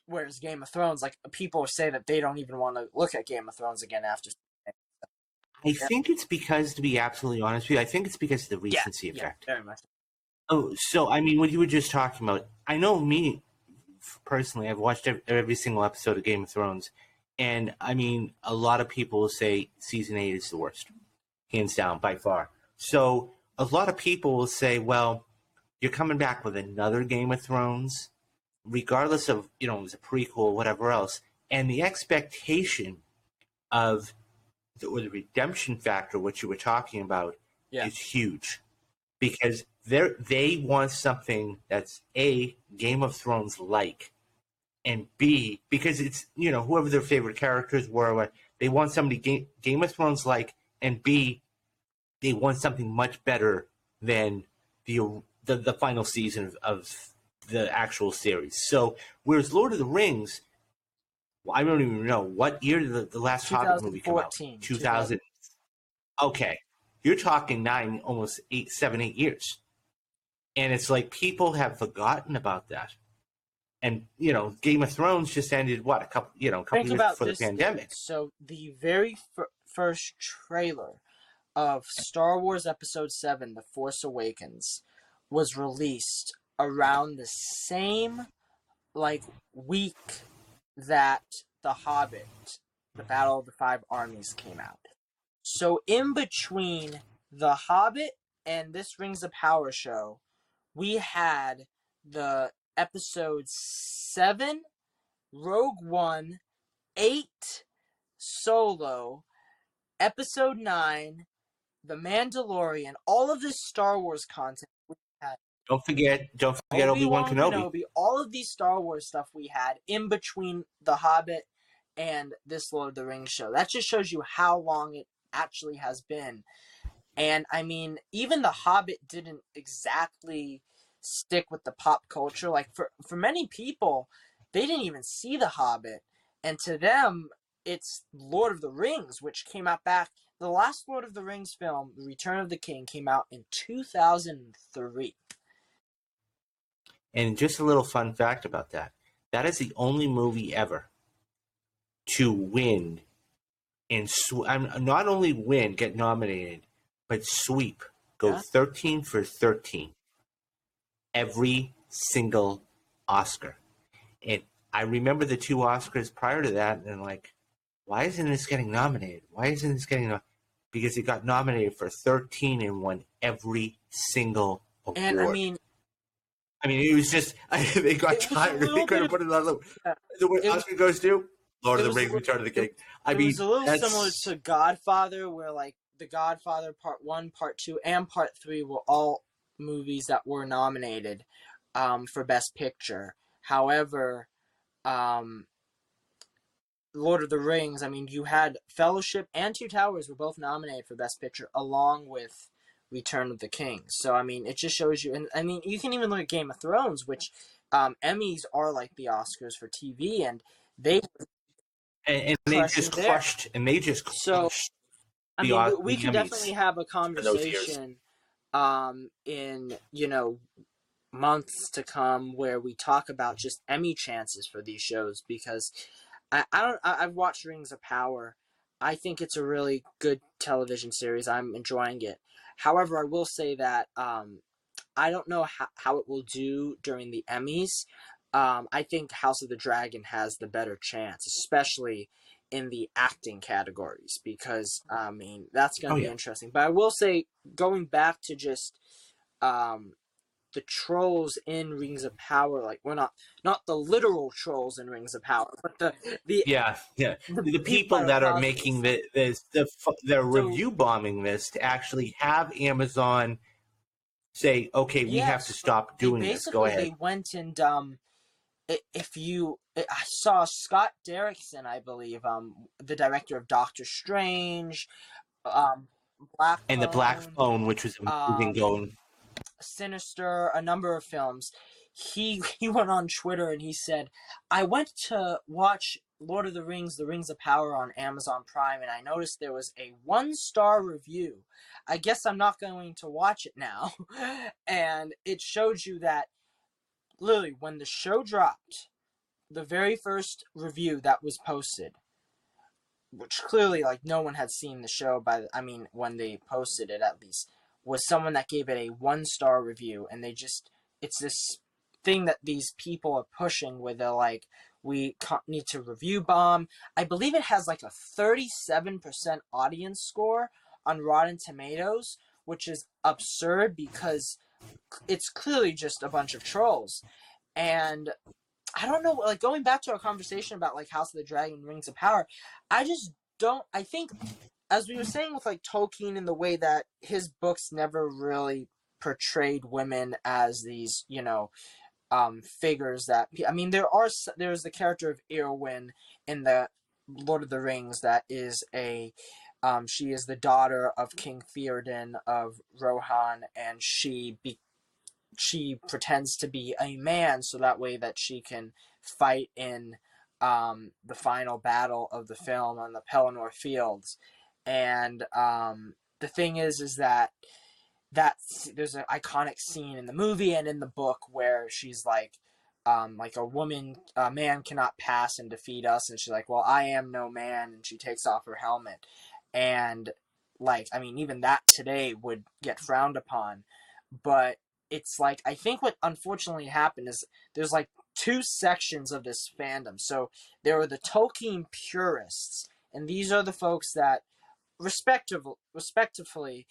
Whereas Game of Thrones, like, people say that they don't even want to look at Game of Thrones again after. I think it's because, to be absolutely honest with you, I think it's because of the recency effect. Very much. Oh, so what you were just talking about, I know me personally, I've watched every single episode of Game of Thrones, and a lot of people say season 8 is the worst, hands down, by far. So a lot of people will say, well, you're coming back with another Game of Thrones, regardless of, it was a prequel or whatever else, and the expectation of the redemption factor, which you were talking about, is huge. Because they want something that's A, Game of Thrones like, and B, because it's, whoever their favorite characters were, they want somebody Game of Thrones like, and B, they want something much better than the final season of the actual series. So, whereas Lord of the Rings, I don't even know, what year did the last Hobbit movie come out? 2000. Okay. You're talking 7, 8 years. And it's like people have forgotten about that. And, Game of Thrones just ended, a couple years before the pandemic. So the very first trailer of Star Wars Episode 7, The Force Awakens, was released around the same, week that The Hobbit, The Battle of the Five Armies, came out. So in between The Hobbit and this Rings of Power show, we had the Episode 7, Rogue One, 8, Solo, Episode 9, The Mandalorian, all of this Star Wars content we had. Don't forget Obi-Wan Kenobi. All of these Star Wars stuff we had in between The Hobbit and this Lord of the Rings show. That just shows you how long it actually has been. And even The Hobbit didn't exactly stick with the pop culture. Like for many people, they didn't even see The Hobbit, and to them it's Lord of the Rings, which came out back. The last Lord of the Rings film, The Return of the King, came out in 2003. And just a little fun fact about that. That is the only movie ever to win and not only win, get nominated, but sweep. Go 13 for 13. Every single Oscar. And I remember the 2 Oscars prior to that, and why isn't this getting nominated? Because it got nominated for 13 and won every single award. And it was just, they got tired. They couldn't put it on the Oscar goes to Lord of the Rings, Return of the King. It was a little similar to Godfather, where The Godfather Part 1, Part 2, and Part 3 were all movies that were nominated for Best Picture. However, Lord of the Rings, you had Fellowship and Two Towers were both nominated for Best Picture, along with Return of the King. So, it just shows you, and you can even look at Game of Thrones, which Emmys are like the Oscars for TV, and they just crushed. So, we could definitely have a conversation in, months to come where we talk about just Emmy chances for these shows, because I've watched Rings of Power. I think it's a really good television series. I'm enjoying it. However, I will say that I don't know how it will do during the Emmys. I think House of the Dragon has the better chance, especially in the acting categories, because I mean that's going Oh to be yeah, interesting. But I will say, going back to just um, the trolls in Rings of Power, like we're not the literal trolls in Rings of Power, but the yeah. the The people people that are that are positively making saying. the So review bombing this to actually have Amazon say, okay, we have to yes, stop they doing this. Go basically ahead. they went and if you I saw Scott Derrickson, I believe, the director of Doctor Strange, um, Black And the Black Phone, Phone, which was amazing, um, going. Sinister, a number of films. He went on Twitter and he said, "I went to watch Lord of the Rings, The Rings of Power on Amazon Prime, and I noticed there was a 1-star review. I guess I'm not going to watch it now." And it showed you that literally when the show dropped, the very first review that was posted, which clearly like no one had seen the show I mean when they posted it at least, was someone that gave it a 1-star review, and they just it's this thing that these people are pushing where they're like, we need to review bomb. I believe it has like a 37% audience score on Rotten Tomatoes, which is absurd because it's clearly just a bunch of trolls. And I don't know, like going back to our conversation about like House of the Dragon, Rings of Power, I just don't. I think, as we were saying with like Tolkien, in the way that his books never really portrayed women as these, figures that I mean, there's the character of Eowyn in the Lord of the Rings that is she is the daughter of King Theoden of Rohan, and she pretends to be a man so that way that she can fight in the final battle of the film on the Pelennor Fields. And the thing is that there's an iconic scene in the movie and in the book where she's like a man cannot pass and defeat us, and she's like, well, I am no man, and she takes off her helmet. And like, I mean, even that today would get frowned upon. But it's like, I think what unfortunately happened is there's like two sections of this fandom. So there are the Tolkien purists, and these are the folks that respectively,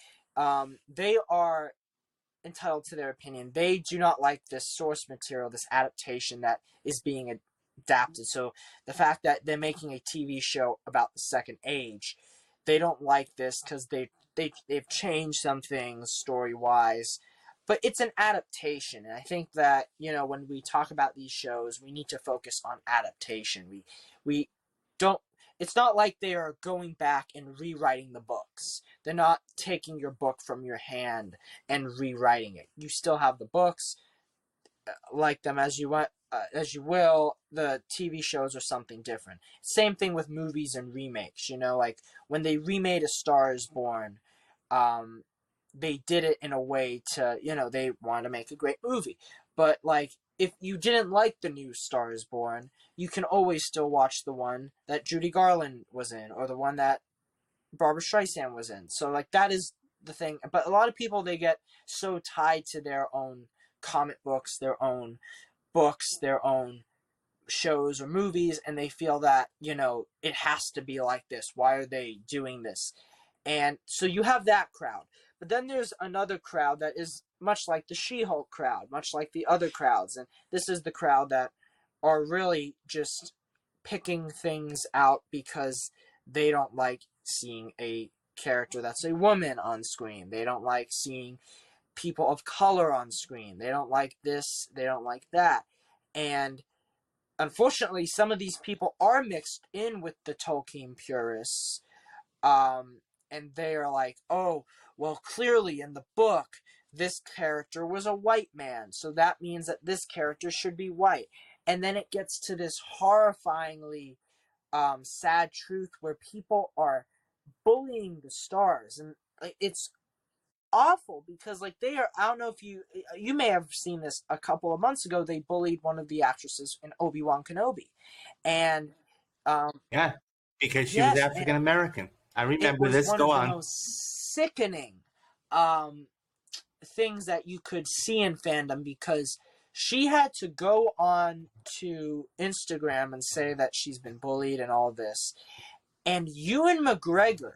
they are entitled to their opinion. They do not like this source material, this adaptation that is being adapted. So the fact that they're making a TV show about the Second Age, they don't like this because they've changed some things story wise. But it's an adaptation, and I think that when we talk about these shows, we need to focus on adaptation. We don't. It's not like they are going back and rewriting the books. They're not taking your book from your hand and rewriting it. You still have the books, like them as you want, as you will. The TV shows are something different. Same thing with movies and remakes. Like when they remade A Star Is Born, um, they did it in a way to they wanted to make a great movie. But like if you didn't like the new Star Is Born, you can always still watch the one that Judy Garland was in, or the one that Barbara Streisand was in. So like that is the thing. But a lot of people, they get so tied to their own comic books, their own shows or movies, and they feel that it has to be like this. Why are they doing this? And so you have that crowd. But then there's another crowd that is much like the She-Hulk crowd, much like the other crowds. And this is the crowd that are really just picking things out because they don't like seeing a character that's a woman on screen. They don't like seeing people of color on screen. They don't like this, they don't like that. And unfortunately, some of these people are mixed in with the Tolkien purists. Um, and they are like, oh, well, clearly in the book, this character was a white man, so that means that this character should be white. And then it gets to this horrifyingly sad truth where people are bullying the stars, and like, it's awful because like they are. I don't know if you may have seen this a couple of months ago. They bullied one of the actresses in Obi-Wan Kenobi, and Yeah, because she was yes, African and American. I it remember was this. one Go of the on. most sickening things that you could see in fandom, because she had to go on to Instagram and say that she's been bullied and all this. And Ewan McGregor,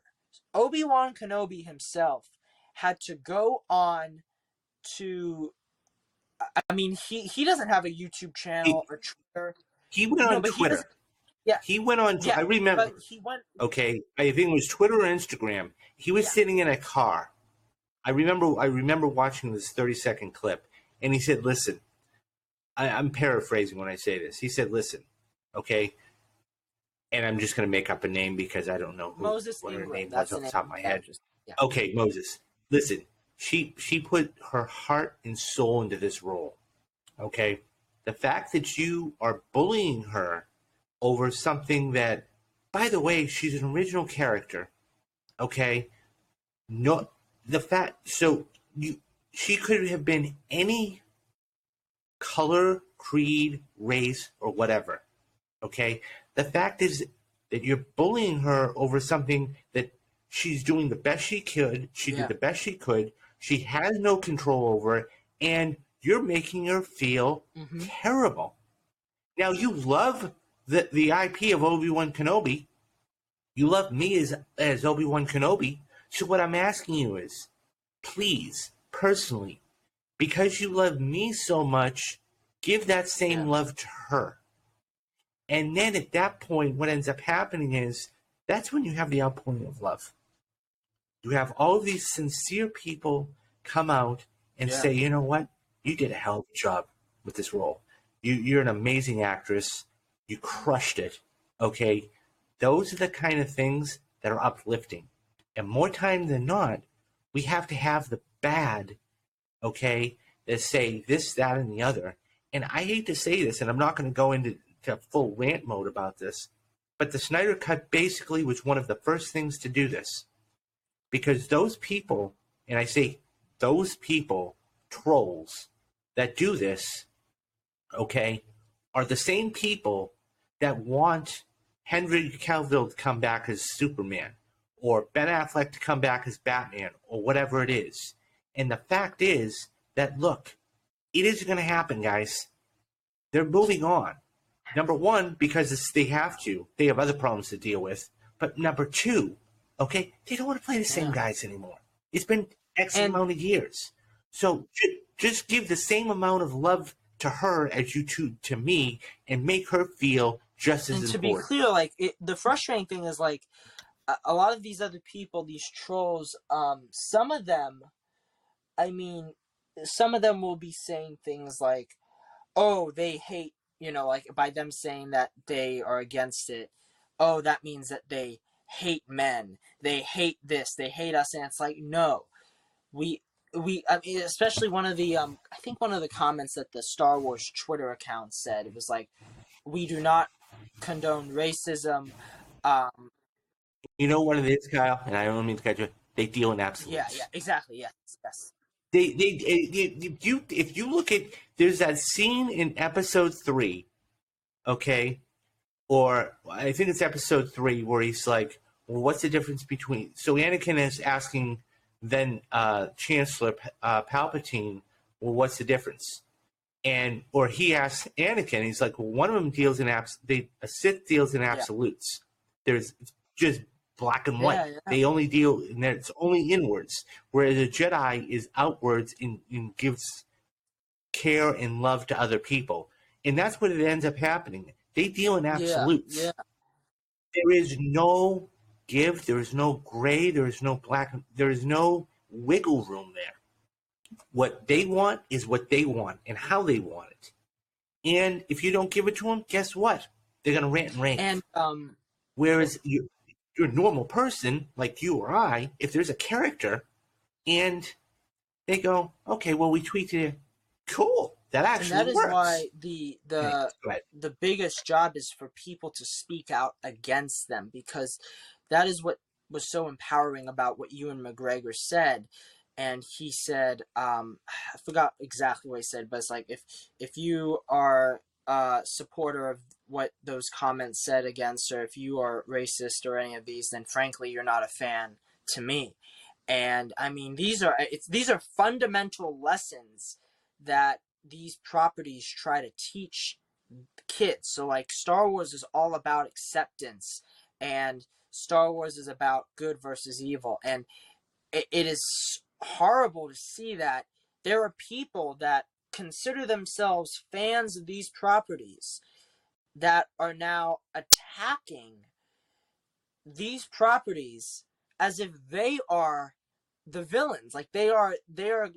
Obi-Wan Kenobi himself, had to go on to. I mean, he doesn't have a YouTube channel He, or Twitter. he went No, on but he doesn't. Twitter. Yeah, He went on. yeah, I remember. but he went. Okay, I think it was Twitter or Instagram. He was Yeah, sitting in a car. I remember watching this 30-second clip, and he said, "Listen, I'm paraphrasing when I say this. He said, "Listen, okay," and I'm just going to make up a name because I don't know Moses what her name England. was That's the off the name top of of my the head. actress. Yeah. Okay, Moses. Listen, she put her heart and soul into this role. Okay, the fact that you are bullying her over something that, by the way, she's an original character. Okay, no, the fact so you she could have been any color, creed, race, or whatever. Okay, the fact is that you're bullying her over something that she's doing the best she could. She did Yeah. the best she could. She has no control over it, and you're making her feel terrible. Now you love the IP of Obi-Wan Kenobi. You love me as Obi-Wan Kenobi. So what I'm asking you is, please, personally, because you love me so much, give that same Yeah. love to her. And then at that point, what ends up happening is that's when you have the outpouring of love. You have all of these sincere people come out and Yeah. say, you know what? You did a hell of a job with this role. You're an amazing actress. You crushed it. Okay. Those are the kind of things that are uplifting. And more time than not, we have to have the bad, okay, that say this, that, and the other. And I hate to say this, and I'm not going to go into full rant mode about this, but the Snyder Cut basically was one of the first things to do this. Because those people, and I say those people, trolls, that do this, okay, are the same people that want Henry Cavill to come back as Superman or Ben Affleck to come back as Batman or whatever it is. And the fact is that, look, it isn't going to happen, guys. They're moving on. Number one, because they have to. They have other problems to deal with. But number two, okay, they don't want to play the same Yeah. guys anymore. It's been X And amount of years. So just give the same amount of love to her as you to me and make her feel just as and to be important. clear, like the frustrating thing is like a lot of these other people, these trolls, some of them, I mean, some of them will be saying things like, "Oh, they hate," like by them saying that they are against it. Oh, that means that they hate men. They hate this. They hate us, and it's like, no, we. I mean, especially one of the I think one of the comments that the Star Wars Twitter account said, it was like, we do not condone racism. Um, You know what it is, Kyle, and I don't mean to cut you. They deal in yeah, absolutes. exactly, yes, yes, If you look at, there's that scene in episode 3, okay, or I think it's episode 3 where he's like, well, what's the difference between, so Anakin is asking then Chancellor Palpatine, well, what's the difference? And or he asks Anakin, he's like, well, one of them deals in a Sith deals in yeah, absolutes. There's just black and white. yeah. They only deal, and it's only inwards, whereas a Jedi is outwards and gives care and love to other people. And that's what it ends up happening. They deal in absolutes. Yeah. There is no give, there is no gray, there is no black, there is no wiggle room there. What they want is what they want and how they want it. And if you don't give it to them, guess what? They're going to rant and rave. And Whereas you're a normal person like you or I, if there's a character and they go, okay, well, we tweeted it. Cool. That actually and that is works. why Anyway, the biggest job is for people to speak out against them, because that is what was so empowering about what Ewan McGregor said. And he said, I forgot exactly what he said, but it's like, if you are a supporter of what those comments said against, or if you are racist or any of these, then frankly you're not a fan to me. And I mean, these are fundamental lessons that these properties try to teach kids. So like Star Wars is all about acceptance, and Star Wars is about good versus evil. And it is horrible to see that there are people that consider themselves fans of these properties that are now attacking these properties as if they are the villains. Like they are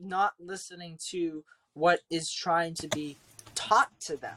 not listening to what is trying to be taught to them.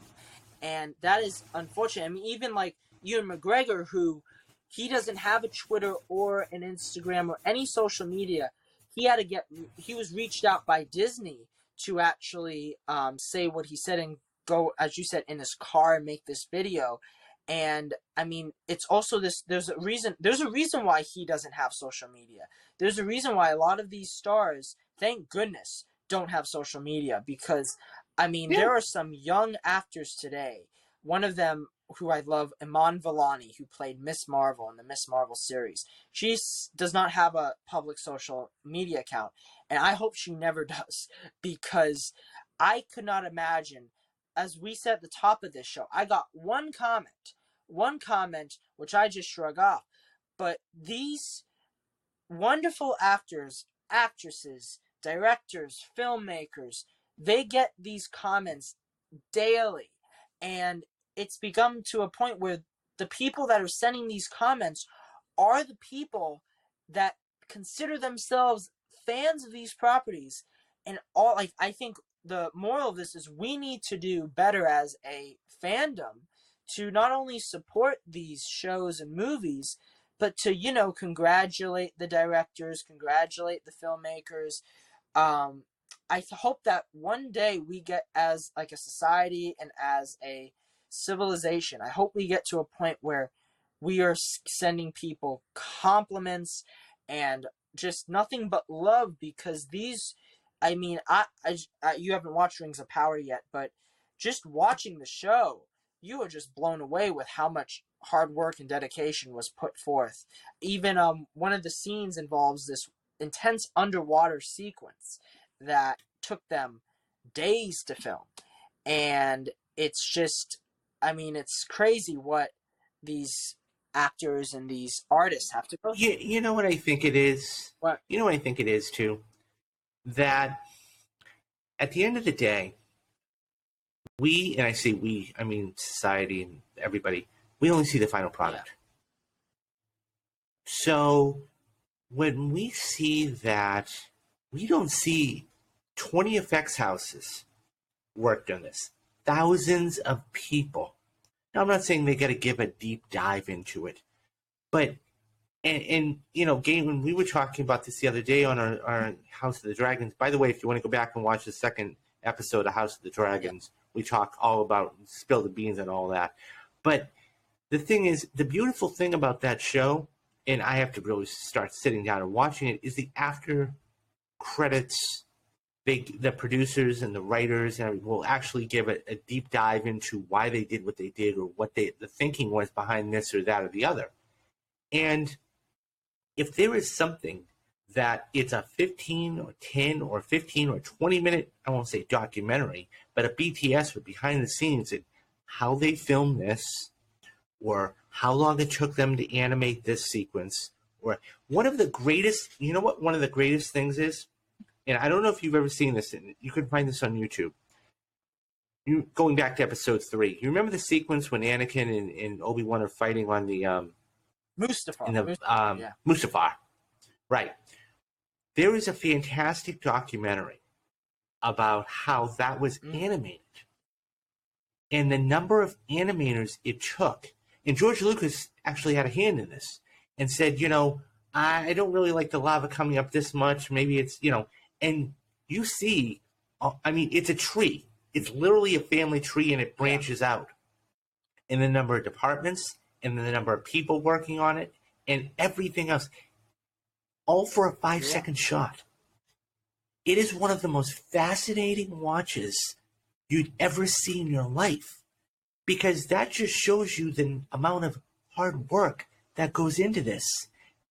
And that is unfortunate. I mean, even like Ewan McGregor, who he doesn't have a Twitter or an Instagram or any social media. He was reached out by Disney to actually say what he said and go, as you said, in his car and make this video. And I mean, it's also this. There's a reason why he doesn't have social media. There's a reason why a lot of these stars, thank goodness, don't have social media, because I mean, there are some young actors today. One of them, who I love, Iman Vellani, who played Miss Marvel in the Miss Marvel series. She does not have a public social media account, and I hope she never does, because I could not imagine, as we said at the top of this show, I got one comment, which I just shrug off, but these wonderful actors, actresses, directors, filmmakers, they get these comments daily, and it's become to a point where the people that are sending these comments are the people that consider themselves fans of these properties. And all, like, I think the moral of this is we need to do better as a fandom to not only support these shows and movies, but to, congratulate the directors, congratulate the filmmakers. I hope that one day we get, as like a society and as a civilization, I hope we get to a point where we are sending people compliments and just nothing but love, because these, I mean, you haven't watched Rings of Power yet, but just watching the show, you are just blown away with how much hard work and dedication was put forth. Even one of the scenes involves this intense underwater sequence that took them days to film. And it's just, I mean, it's crazy what these actors and these artists have to go through. You know what I think it is? What? You know what I think it is, too? That at the end of the day, and I say we, I mean society and everybody, we only see the final product. Yeah. So when we see that, we don't see 20 effects houses worked on this, thousands of people. Now, I'm not saying they got to give a deep dive into it, but and Game, when we were talking about this the other day on our House of the Dragons. By the way, if you want to go back and watch the second episode of House of the Dragons, we talk all about spill the beans and all that. But the thing is, the beautiful thing about that show, and I have to really start sitting down and watching it, is the after credits. The producers and the writers will actually give a deep dive into why they did what they did, or what the thinking was behind this or that or the other. And if there is something that it's a 15 or 10 or 15 or 20 minute, I won't say documentary, but a BTS with behind the scenes and how they filmed this, or how long it took them to animate this sequence, or one of the greatest, you know what one of the greatest things is? And I don't know if you've ever seen this, and you can find this on YouTube. Going back to episode 3, you remember the sequence when Anakin and Obi-Wan are fighting on the Mustafar. Mustafar, right? There is a fantastic documentary about how that was animated, and the number of animators it took. And George Lucas actually had a hand in this, and said, I don't really like the lava coming up this much. Maybe it's, and you see, I mean, it's a tree. It's literally a family tree, and it branches out. And the number of departments, and the number of people working on it, and everything else, all for a 5-second shot. It is one of the most fascinating watches you'd ever see in your life, because that just shows you the amount of hard work that goes into this.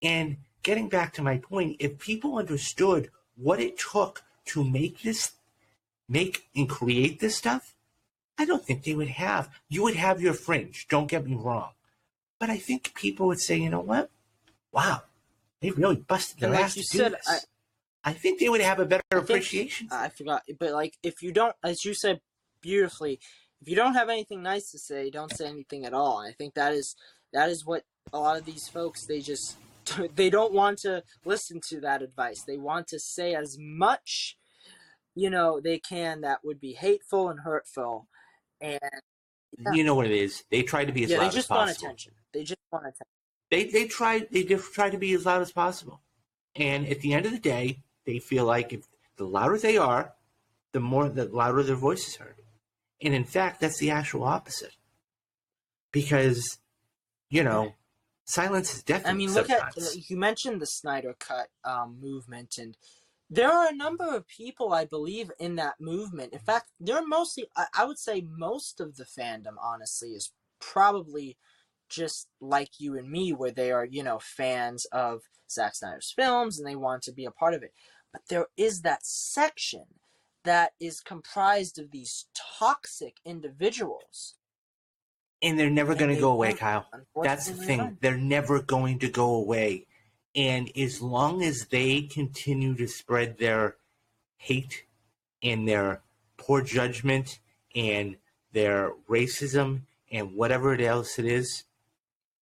And getting back to my point, if people understood what it took to make and create this stuff, I don't think they would have. You would have your fringe, don't get me wrong. But I think people would say, you know what? Wow, they really busted their ass to do this. I think they would have a better appreciation. I forgot, but like if you don't, as you said beautifully, if you don't have anything nice to say, don't say anything at all. I think that is what a lot of these folks, they don't want to listen to that advice. They want to say as much, they can that would be hateful and hurtful. And you know what it is? They try to be as loud as possible. Want attention. They just want attention. They just try to be as loud as possible. And at the end of the day, they feel like if the louder they are, the louder their voice is heard. And in fact, that's the actual opposite. Because, silence is deafening. I mean, look you mentioned the Snyder Cut movement, and there are a number of people, I believe, in that movement. In fact, they're mostly, I would say most of the fandom, honestly, is probably just like you and me, where they are, fans of Zack Snyder's films and they want to be a part of it. But there is that section that is comprised of these toxic individuals. And they're never going to go away, Kyle. That's the thing. They're never going to go away. And as long as they continue to spread their hate and their poor judgment and their racism and whatever else it is,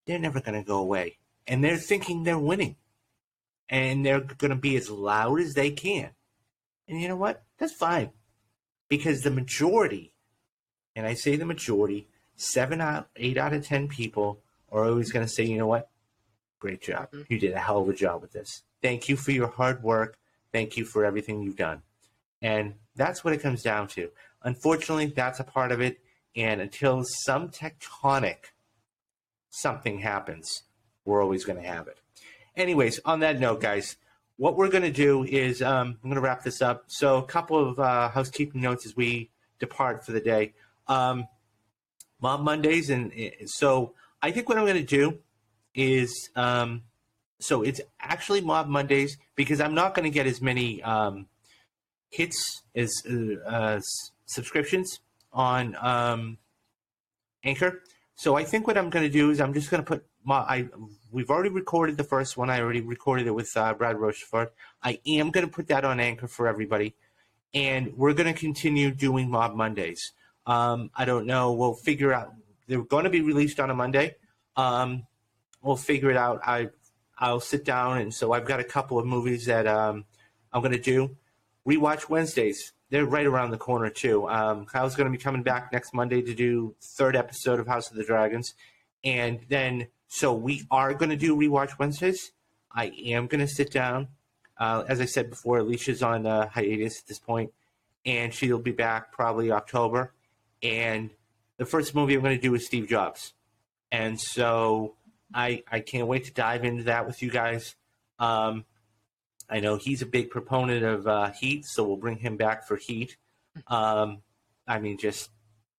they're never going to go away. And they're thinking they're winning. And they're going to be as loud as they can. And you know what? That's fine. Because the majority, and I say the majority, 8 out of 10 people are always going to say, you know what? Great job. Mm-hmm. You did a hell of a job with this. Thank you for your hard work. Thank you for everything you've done. And that's what it comes down to. Unfortunately, that's a part of it. And until some tectonic something happens, we're always going to have it. Anyways, on that note, guys, what we're going to do is I'm going to wrap this up. So a couple of housekeeping notes as we depart for the day. Mob Mondays. And so I think what I'm going to do is, so it's actually Mob Mondays because I'm not going to get as many hits as subscriptions on Anchor. So I think what I'm going to do is I'm just going to put we've already recorded the first one. I already recorded it with Brad Rochefort. I am going to put that on Anchor for everybody. And we're going to continue doing Mob Mondays. I don't know. We'll figure out. They're going to be released on a Monday. We'll figure it out. I'll sit down. And so I've got a couple of movies that I'm going to do. Rewatch Wednesdays. They're right around the corner, too. Kyle's going to be coming back next Monday to do third episode of House of the Dragons. And then, so we are going to do Rewatch Wednesdays. I am going to sit down. As I said before, Alicia's on hiatus at this point, and she'll be back probably October. And the first movie I'm going to do is Steve Jobs. And so I can't wait to dive into that with you guys. I know he's a big proponent of Heat, so we'll bring him back for Heat. I mean, just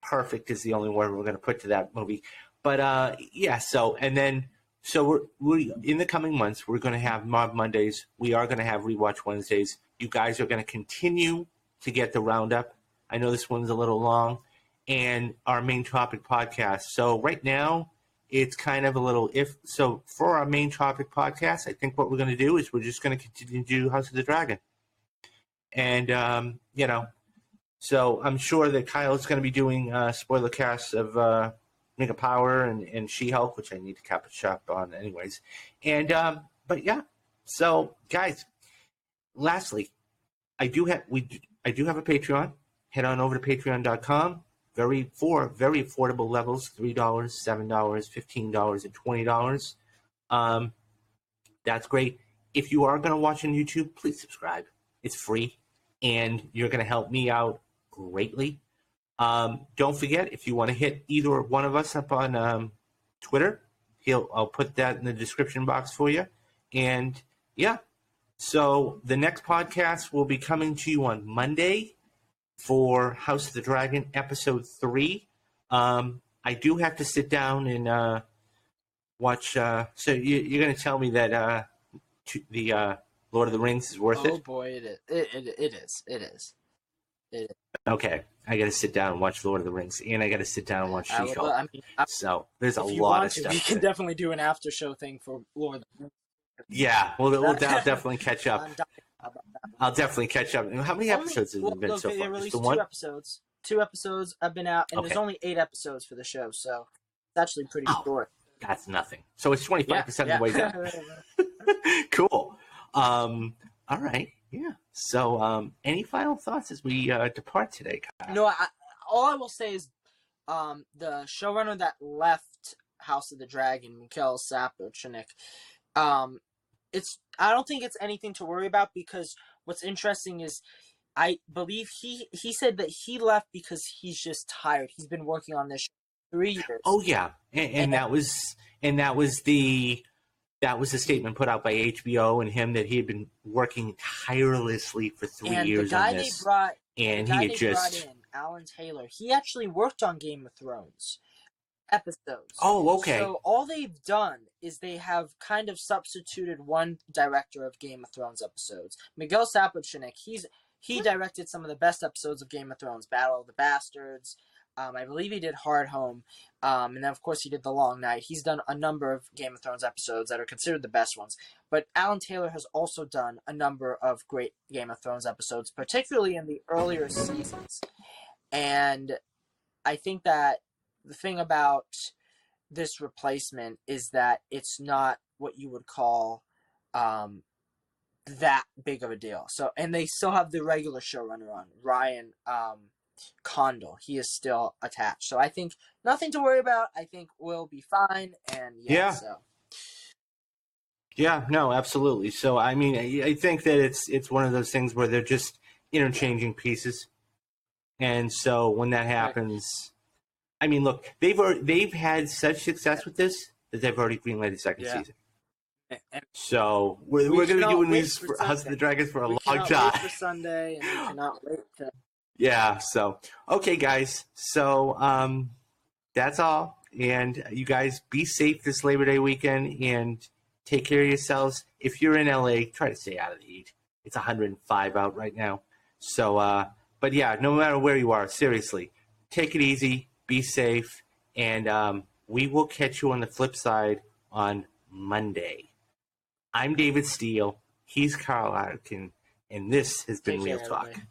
perfect is the only word we're going to put to that movie. But yeah, so we in the coming months, we're going to have Mob Mondays. We are going to have Rewatch Wednesdays. You guys are going to continue to get the Roundup. I know this one's a little long. And our main topic podcast. So right now, it's kind of a little so for our main topic podcast, I think what we're going to do is we're just going to continue to do House of the Dragon. And, so I'm sure that Kyle's going to be doing spoiler casts of Ring of Power and She-Hulk, which I need to cap a shop on anyways. And, but yeah, so guys, lastly, I do have a Patreon. Head on over to patreon.com. Very affordable levels, $3, $7, $15, and $20. That's great. If you are going to watch on YouTube, please subscribe. It's free, and you're going to help me out greatly. Don't forget, if you want to hit either one of us up on Twitter, I'll put that in the description box for you. And yeah, so the next podcast will be coming to you on Monday for House of the Dragon episode 3. I do have to sit down and watch. So you're going to tell me that Lord of the Rings is worth it? Oh boy, it is. It is. It is. It is. Okay, I got to sit down and watch Lord of the Rings, and I got to sit down and watch She-Hulk. So there's a lot of stuff. We can definitely do an after show thing for Lord of the Rings. Yeah, we'll definitely catch up. I'll definitely catch up. How many episodes have there been so far? They released 2 episodes. 2 episodes have been out, and there's only 8 episodes for the show, so it's actually pretty short. That's nothing. So it's 25% of the way down. Cool. All right. Yeah. So, any final thoughts as we depart today, Kyle? No, all I will say is the showrunner that left House of the Dragon, Mikhail Sapochnik, I don't think it's anything to worry about, because what's interesting is I believe he said that he left because he's just tired. He's been working on this show for 3 years. Oh yeah, and that was the statement put out by HBO and him, that he had been working tirelessly for 3 years on this. Brought in, Alan Taylor, he actually worked on Game of Thrones episodes. Oh, okay. So all they've done is they have kind of substituted one director of Game of Thrones episodes. Miguel Sapochnik, he directed some of the best episodes of Game of Thrones, Battle of the Bastards. I believe he did Hard Home. And then, of course, he did The Long Night. He's done a number of Game of Thrones episodes that are considered the best ones. But Alan Taylor has also done a number of great Game of Thrones episodes, particularly in the earlier seasons. And I think that the thing about this replacement is that it's not what you would call that big of a deal. So, and they still have the regular showrunner on, Ryan Condal. He is still attached. So I think nothing to worry about. I think we'll be fine. And yeah, no, absolutely. So I mean, I think that it's one of those things where they're just interchanging pieces, and so when that happens, I mean, look, they've had such success with this that they've already greenlit the second season. So we're going to be doing these for House of the Dragons for a long time. Wait for Sunday, and we cannot wait to. Yeah. So okay, guys. So that's all, and you guys be safe this Labor Day weekend, and take care of yourselves. If you're in LA, try to stay out of the heat. It's 105 out right now. So, but yeah, no matter where you are, seriously, take it easy, be safe, and we will catch you on the flip side on Monday. I'm David Steele. He's Carl Atkin, and this has been Real Talk. Everybody.